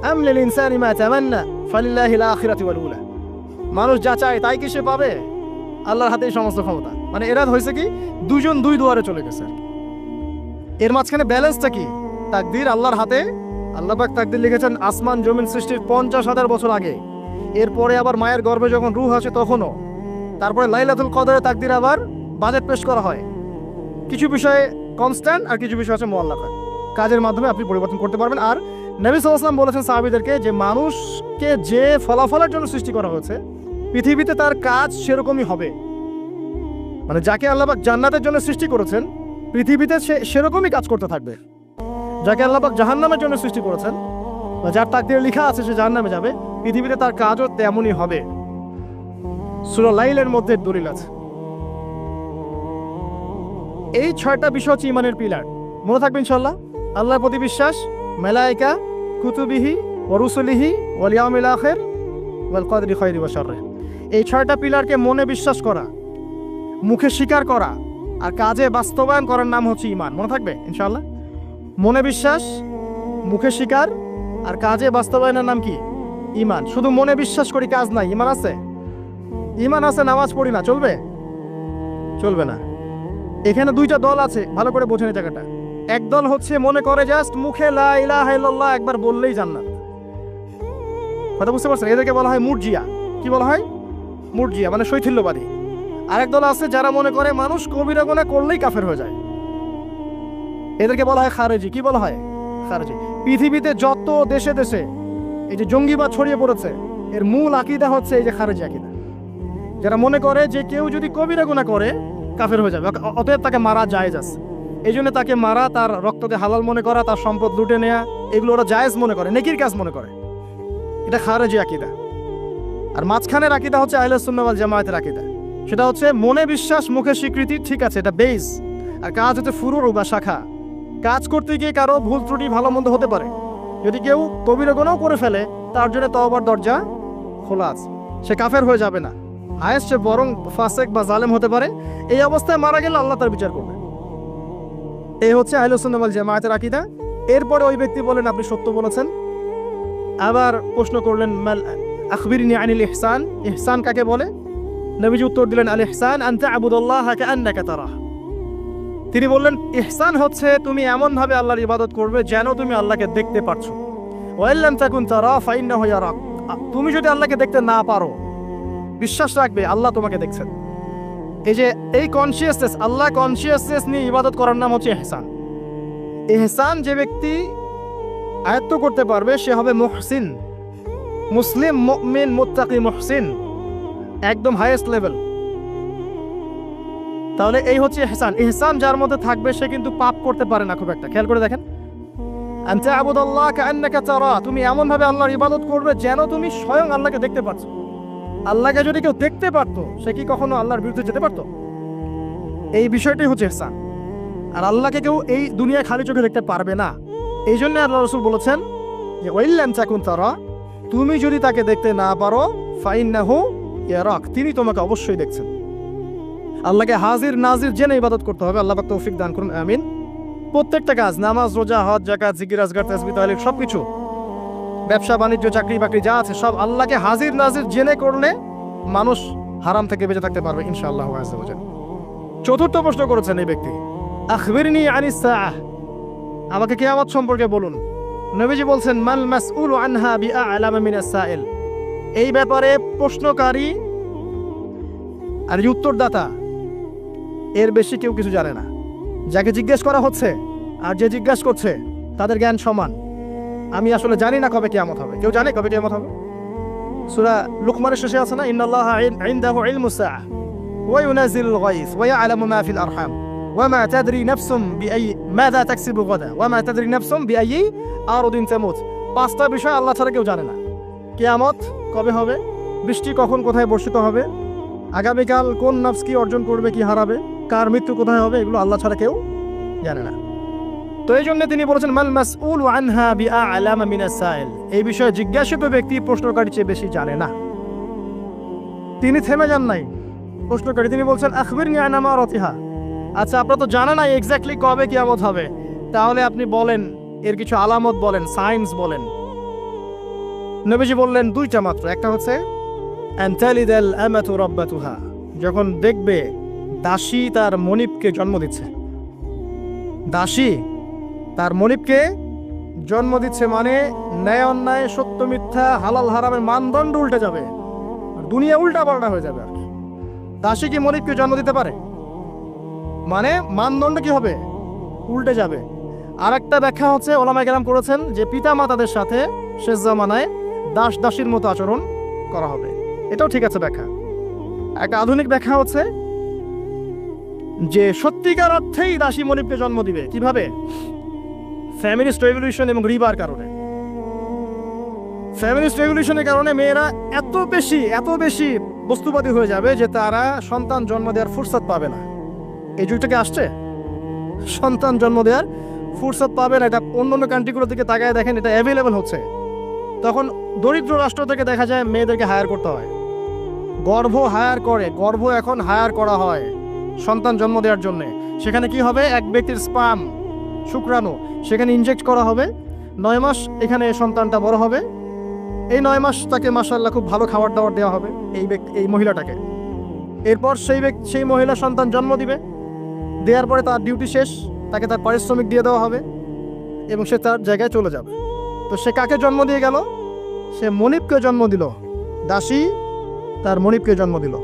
আম লিল ইনসানি মা তামান্না ফালিল্লাহিল আখিরাতু ওয়াল উলা, মানুষ যা চায় তাই কি সে পাবে? আল্লাহর হাতেই সমস্ত ক্ষমতা। মানে এরা হয়েছে কি, দুজন দুই দুয়ারে চলে গেছে। এর মাঝখানে ব্যালেন্সটা কি? তাকদীর আল্লাহর হাতে। আল্লাহ পাক তাকদীর লিখেছেন আসমান জমিন সৃষ্টির 50,000 বছর আগে, এরপরে আবার মায়ের গর্ভে যখন রূহ আসে তখনও, তারপরে লাইলাতুল কদরে তাকদির আবার বাজেট পেশ করা হয়। কিছু বিষয়ে কনস্ট্যান্ট আর কিছু বিষয় আছে মুআল্লাকা, কাজের মাধ্যমে আপনি পরিবর্তন করতে পারবেন। আর নবী সাল্লাল্লাহু আলাইহি ওয়াসাল্লাম বলেছেন সাহাবীদেরকে যে মানুষকে যে ফলাফলের জন্য সৃষ্টি করা হয়েছে পৃথিবীতে তার কাজ সেরকমই হবে। মানে যাকে আল্লাহ পাক জান্নাতের জন্য সৃষ্টি করেছেন পৃথিবীতে সে সেরকমই কাজ করতে থাকবে। যাকে আল্লাহ পাক জাহান্নামের জন্য সৃষ্টি করেছেন বা যার তাকদীরে লেখা আছে সে জাহান্নামে যাবে, পৃথিবীতে তার কাজও তেমনই হবে। সূরা লাইলের মধ্যে দলিল আছে। এই 6টা বিষয় হচ্ছে ইমানের পিলার, মনে থাকবে ইনশাআল্লাহ। আল্লাহর প্রতি বিশ্বাস, মালায়েকা, কুতুবিহি ওয়া রুসুলিহি ওয়াল ইয়াউমিল আখির ওয়াল কদরি খায়রি ওয়া শাররি। এই 6টা পিলারকে মনে বিশ্বাস করা, মুখে স্বীকার করা আর কাজে বাস্তবায়ন করার নাম হচ্ছে ঈমান। মনে থাকবে ইনশাআল্লাহ। মনে বিশ্বাস, মুখে স্বীকার আর কাজে বাস্তবায়নের নাম কি? ঈমান। শুধু মনে বিশ্বাস করি, কাজ নাই, ঈমান আছে? ঈমান আছে, নামাজ পড়ি না, চলবে? চলবে না। এখানে 2টা দল আছে, ভালো করে বোঝেন এই জায়গাটা। এক দল হচ্ছে মনে করে জাস্ট মুখে লা ইলাহা ইল্লাল্লাহ একবার বললেই জান্নাত। কথা বুঝতে পারছেন? এদেরকে বলা হয় মুরজিয়া। কি বলা হয়? মুরজিয়া, মানে শৈথিল্যবাদী। আরেক দল আছে যারা মনে করে মানুষ কবিরা গুনাহ করলেই কাফের হয়ে যায়, এদেরকে বলা হয় খারেজি। কি বলা হয়? খারেজি। পৃথিবীতে যত দেশে দেশে এই যে জঙ্গিবাদ ছড়িয়ে পড়েছে এর মূল আকীদা হচ্ছে এই যে খারেজি আকীদা, যারা মনে করে যে কেউ যদি কবিরা গুনাহ করে কাফের হয়ে যাবে, অতএব তাকে মারা জায়েজ আছে। এই জন্য তাকে মারা, তার রক্তকে হালাল মনে করা, তার সম্পদ লুটে নেওয়া, এগুলো ওরা জায়েজ মনে করে, নেকির কাজ মনে করে। এটা খারেজি আকীদা। আর মাঝখানের আকীদা হচ্ছে আহলে সুন্নাহ ওয়াল জামায়াতের আকীদা। সেটা হচ্ছে মনে বিশ্বাস, মুখে স্বীকৃতি, ঠিক আছে, এটা বেস। আর কাজ হচ্ছে ফুরুর বা শাখা। কাজ করতে গিয়ে কারো ভুল ত্রুটি ভালো মন্দ হতে পারে। যদি কেউ কবিরা গুনাহ করে ফেলে তার জন্য তওবার দরজা খোলা আছে, সে কাফের হয়ে যাবে না, হায়েস্ট সে বরং ফাসেক বা জালেম হতে পারে। এই অবস্থায় মারা গেলে আল্লাহ তার বিচার করবে। এই হচ্ছে আহলে সুন্নাহ ওয়াল জামায়াতের আকীদা। এরপরে ওই ব্যক্তি বলেন আপনি সত্য বলেছেন। আবার প্রশ্ন করলেন মাল আখবিরনি আনিল ইহসান, ইহসান কাকে বলে? নবীজি উত্তর দিলেন আল ইহসান আন তা'বুদাল্লাহা কাআন্নাকা তারাহ। তিনি বললেন ইহসান হচ্ছে তুমি এমন ভাবে আল্লাহর ইবাদত করবে যেন তুমি আল্লাহকে দেখতে পারছো। ওয়া ইল্লাম তাকুন তারা ফাইন্নাহু ইয়ারাক। তুমি যদি আল্লাহকে দেখতে না পারো, বিশ্বাস রাখবে আল্লাহ তোমাকে দেখছেন। এই যে এই কনসিয়াসনেস, আল্লাহ কনসিয়াসনেস নিয়ে ইবাদত করার নাম হচ্ছে ইহসান। ইহসান যে ব্যক্তি আয়ত্ত করতে পারবে সে হবে মুহসিন, মুসলিম, মুমিন, মুত্তাকি, মুহসিন, একদম হাইয়েস্ট লেভেল। তাহলে এই হচ্ছে ইহসান। ইহসান যার মধ্যে থাকবে সে কিন্তু পাপ করতে পারে না খুব একটা। খেয়াল করে দেখেন, আন তা'বুদাল্লাহা কাআন্নাকা তারা, তুমি এমন ভাবে আল্লাহর ইবাদত করবে যেন তুমি স্বয়ং আল্লাহকে দেখতে পাচ্ছো। আল্লাহকে যদি কেউ দেখতে পারতো সে কি কখনো আল্লাহর বিরুদ্ধে যেতে পারতো? এই বিষয়টাই হচ্ছে ইহসান। আর আল্লাহকে কেউ এই দুনিয়ায় খালি চোখে দেখতে পারবে না। এই জন্য আল্লাহ রাসূল বলেছেন যে ওয়াইল্লাম তাকুন তারা, তুমি যদি তাকে দেখতে না পারো ফাইন্নাহু ইয়ারাক, তিনি তোমাকে অবশ্যই দেখছেন। আল্লাহকে হাজির নাজির জেনে ইবাদত করতে হবে। আল্লাহ পাক তৌফিক দান করুন, আমিন। প্রত্যেকটা কাজ, নামাজ, রোজা, হজ, যাকাত, জিকির, আজকার, তাসবিহ, তাহলিল, সবকিছু, ব্যবসা বাণিজ্য, চাকরি বাকরি যা আছে সব আল্লাহকে হাজির নাজির জেনে করলে মানুষ হারাম থেকে বেঁচে থাকতে পারবে ইনশাআল্লাহ আযজা ওয়া জাল। চতুর্থ প্রশ্ন করেছেন এই ব্যক্তি, আখবিরনি আনিস সাআহ, আমাকে কিয়ামত সম্পর্কে বলুন। নবীজি বলছেন মাল মাসউলু আনহা বিআ'লামা মিনাস সাইল। এই ব্যাপারে প্রশ্নকারী আর উত্তরদাতা এর বেশি কেউ কিছু জানে না। যাকে জিজ্ঞেস করা হচ্ছে আর যে জিজ্ঞাসা করছে তাদের জ্ঞান সমান। আমি আসলে জানি না কবে কিয়ামত হবে। কেউ জানে কবে কিয়ামত হবে? সূরা লুকমানের শেষে আছে না, ইন্নাল্লাহা ইনদাহু ইলমুস সাআহ ওয়া ইউনাজিলুল গায়স ওয়া ইয়ালামু মা ফিল আরহাম ওয়া মা তাদরি নাফসুম মাযা তাকসিবু গাদা ওয়া মা তাদরি নাফসুম বিআইয়ি আরদিন তামুত। 5টা বিষয় আল্লাহ ছাড়া কেউ জানে না। কিয়ামত কবে হবে, বৃষ্টি কখন কোথায় বর্ষিত হবে, আগামীকাল কোন নফস কি অর্জন করবে কি হারাবে, কার মৃত্যু কোথায় হবে, এগুলো আল্লাহ ছাড়া কেউ জানে না। তো এই জন্য তিনি বলেছেন মাল মাসউলু আনহা বিআ'লামা মিনাস সাইল, এই বিষয়ে জিজ্ঞাসিত ব্যক্তি প্রশ্নকারী চেয়ে বেশি জানে না। তিনি থেমে যান নাই প্রশ্নকারী, তিনি বলছেন আখবিরনি আন আমারাতিহা। আচ্ছা, আপনারা তো জানেন না এক্স্যাক্টলি কবে কিয়ামত হবে, তাহলে আপনি বলেন এর কিছু আলামত বলেন, সাইন্স বলেন। নবীজি বললেন 2টা মাত্র। একটা হচ্ছে আনতালিদাল আমাতু রাব্বাতুহা, যখন দেখবে দাসী তার মনিবকে জন্ম দিচ্ছে। দাসী তার মনিবকে জন্ম দিচ্ছে মানে ন্যায় অন্যায়, সত্য মিথ্যা, হালাল হারামের মানদণ্ড উল্টে যাবে, দুনিয়া উল্টা পাল্টা হয়ে যাবে। দাসী কি মনিবকে জন্ম দিতে পারে? মানে মানদণ্ড কি হবে? উল্টে যাবে। আর একটা ব্যাখ্যা হচ্ছে ওলামায়ে কেরাম করেছেন যে পিতা মাতাদের সাথে শেষ জামানায় দাস দাসীর মতো আচরণ করা হবে। এটাও ঠিক আছে ব্যাখ্যা। একটা আধুনিক ব্যাখ্যা হচ্ছে যে সত্যিকার অর্থেই দাসী মনিবকে জন্ম দিবে। কিভাবে? ফ্যামিলিস্ট রেভলিউশন এবং রিবার কারণে। ফ্যামিলিস্ট রেভলিউশনের কারণে মেয়েরা এত বেশি বস্তুবাদী হয়ে যাবে যে তারা সন্তান জন্ম দেওয়ার ফুরসত পাবে না। এই যুগটাকে আসছে, সন্তান জন্ম দেওয়ার ফুরসত পাবে না। এটা অন্য কান্ট্রিগুলোর দিকে তাকায় দেখেন, এটা অ্যাভেলেবল হচ্ছে। তখন দরিদ্র রাষ্ট্র থেকে দেখা যায় মেয়েদেরকে হায়ার করতে হয়, গর্ভ এখন হায়ার করা হয় সন্তান জন্ম দেওয়ার জন্য। সেখানে কি হবে? এক ব্যক্তির স্পাম, শুক্রাণু সেখানে ইনজেক্ট করা হবে। 9 মাস এখানে সন্তানটা বড় হবে। এই 9 মাস তাকে মাশাআল্লাহ খুব ভালো খাবার দাবার দেওয়া হবে এই মহিলাটাকে। এরপর সেই মহিলা সন্তান জন্ম দিবে। দেওয়ার পরে তার ডিউটি শেষ, তাকে তার পারিশ্রমিক দিয়ে দেওয়া হবে এবং সে তার জায়গায় চলে যাবে। তো সে কাকে জন্ম দিয়ে গেল? সে মনিবকে জন্ম দিল। দাসী তার মনিবকে জন্ম দিল।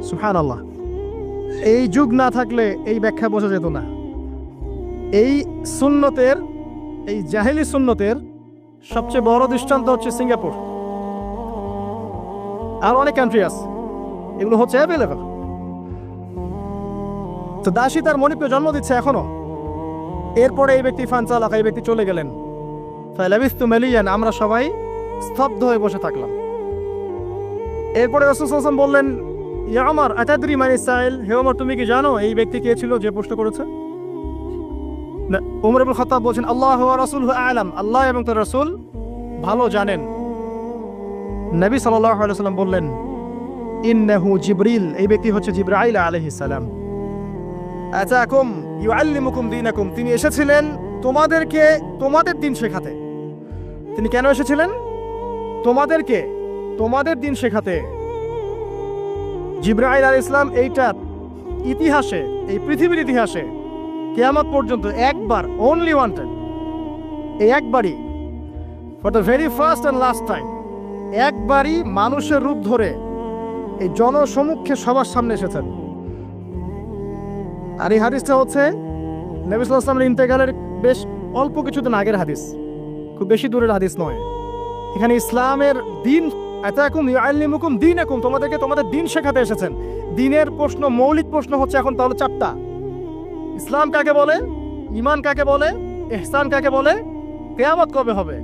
সুবহানাল্লাহ। এই যুগ না থাকলে এই ব্যাখ্যা বোঝা যেত না। এই সুন্নতের, এই জাহেলি সুন্নতের সবচেয়ে বড় দৃষ্টান্ত হচ্ছে সিঙ্গাপুর। আর অনেক কান্ট্রি আছে, এগুলো হচ্ছে অ্যাভেলেবল। তো দাসী তার মনিবকে জন্ম দিচ্ছে এখনো। এরপরে এই ব্যক্তি ফানসালাকা, এই ব্যক্তি চলে গেলেন। ফালাবিস্তু মালিয়ান, আমরা সবাই স্তব্ধ হয়ে বসে থাকলাম। এরপরে রাসূল সাল্লাল্লাহু আলাইহি ওয়াসাল্লাম বললেন, ইয়া ওমর আতাদরি মান ইসরাইল, হে ওমর তুমি কি জানো এই ব্যক্তি কে ছিল যে প্রশ্ন করেছে? না, ওমর ইবনে খাত্তাব বলেন, আল্লাহু ওয়া রাসূলুহু আ'লাম, আল্লাহ এবং তার রাসূল ভালো জানেন। নবী সাল্লাল্লাহু আলাইহি ওয়াসাল্লাম বললেন, ইন্নাহু জিবরিল, এই ব্যক্তি হচ্ছে জিবরাইল আলাইহিস সালাম। আতাকুম ইউআল্লিমুকুম দীনাকুম, তিনি এসেছিলেন তোমাদেরকে তোমাদের দিন শেখাতে। তিনি কেন এসেছিলেন? তোমাদের দিন শেখাতে। জিবরাইল আলাইহিস সালাম এইটা ইতিহাসে, এই পৃথিবীর ইতিহাসে কিয়ামত পর্যন্ত একবার, অনলি ওয়ান টাইম, এই একবারই, for the very first and last time, একবারই মানুষের রূপ ধরে এই জনসমক্ষে সবার সামনে এসেছেন। আর এই হাদিসটা হচ্ছে নবী সাল্লাল্লাহু আলাইহি ওয়াসাল্লামের ইন্তেকালের বেশ অল্প কিছুদিন আগের হাদিস, খুব বেশি দূরের হাদিস নয়। এখানে ইসলামের দিন, আতাকুম ইউআল্লিমুকুম দীনাকুম, তোমাদেরকে তোমাদের দিন শেখাতে এসেছেন। দিনের প্রশ্ন, মৌলিক প্রশ্ন হচ্ছে এখন তাহলে 4টা। ইসলাম কাকে বলে, ঈমান কাকে বলে, ইহসান কাকে বলে, কিয়ামত কবে হবে।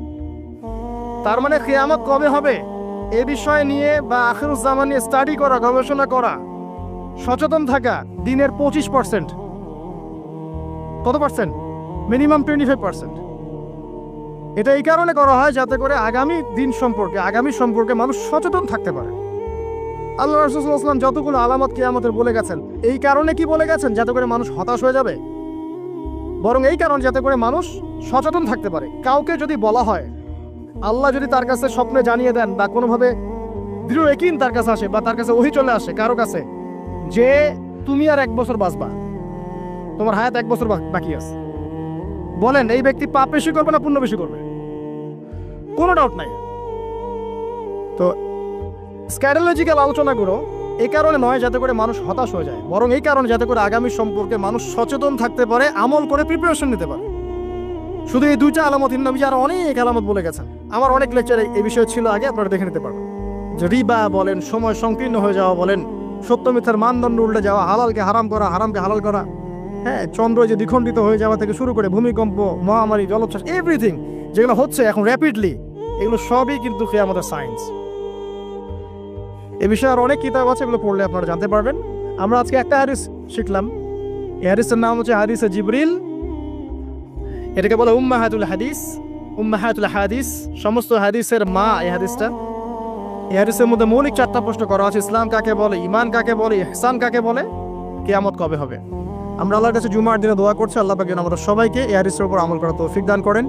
তার মানে কিয়ামত কবে হবে এ বিষয় নিয়ে বা আখিরুজ জামান নিয়ে স্টাডি করা, গবেষণা করা, সচেতন থাকা দিনের 25%। কত পার্সেন্ট? মিনিমাম 25%। এটা এই কারণে করা হয় যাতে করে আগামী দিন সম্পর্কে, আগামী সম্পর্কে মানুষ সচেতন থাকতে পারে। আল্লাহ রাসূল সাল্লাল্লাহু আলাইহি ওয়াসাল্লাম যতগুলো আলামত কিয়ামতের বলে গেছেন, এই কারণে কি বলে গেছেন? যাতে করে মানুষ হতাশ হয়ে যাবে, বরং এই কারণ যাতে করে মানুষ সচেতন থাকতে পারে। কাউকে যদি বলা হয়, আল্লাহ যদি তার কাছে স্বপ্নে জানিয়ে দেন বা কোনোভাবে দৃঢ় ইয়াকিন তার কাছে আসে বা তার কাছে ওহী চলে আসে কারো কাছে যে তুমি আর 1 বছর বাঁচবা, তোমার হায়াত 1 বছর বাকি আছে, বলেন এই ব্যক্তি পাপ বেশি করবে না পুণ্য বেশি করবে? কোনো ডাউট নাই। তো স্ক্যাডোলজিক্যাল আলোচনাগুলো এই কারণে নয় যাতে করে মানুষ হতাশ হয়ে যায়, বরং এই কারণে যাতে করে আগামী সম্পর্কে মানুষ সচেতন থাকতে পারে, আমল করে প্রিপারেশন নিতে পারে। শুধু এই 2টা আলামত, নবী আরো অনেক আলামত বলে গেছেন। আমার অনেক লেকচারে এই বিষয় ছিল আগে, আপনারা দেখে নিতে পারবেন। যে রিবা বলেন, সময় সংকীর্ণ হয়ে যাওয়া বলেন, সত্য মিথ্যার মানদণ্ড উল্টে যাওয়া, হালালকে হারাম করা, হারামকে হালাল করা, হ্যাঁ, চন্দ্র যে দ্বিখণ্ডিত হয়ে যাওয়া থেকে শুরু করে ভূমিকম্প, মহামারী, জলোচ্ছ্বাস, এভরিথিং যেগুলো হচ্ছে এখন র্যাপিডলি, এগুলো সবই কিন্তু কিয়ামতের সায়েন্স। এ বিষয়ে আর অনেক কিতাব আছে, এগুলো পড়লে আপনারা জানতে পারবেন। আমরা আজকে একটা হাদিস শিখলাম। এই হাদিসের নাম হচ্ছে হাদিসে জিবরিল। এটাকে বলে উম্মাহাতুল হাদিস, উম্মাহাতুল হাদিস, সমস্ত হাদিসের মা এই হাদিসটা। এই হাদিসের মধ্যে মৌলিক 4টা প্রশ্ন করা আছে: ইসলাম কাকে বলে, ঈমান কাকে বলে, ইহসান কাকে বলে, কিয়ামত কবে হবে। আমরা আল্লাহর কাছে জুমার দিনে দোয়া করছি, আল্লাহ পাক যেন আমরা সবাইকে এই হাদিসের উপর আমল করার তৌফিক দান করেন।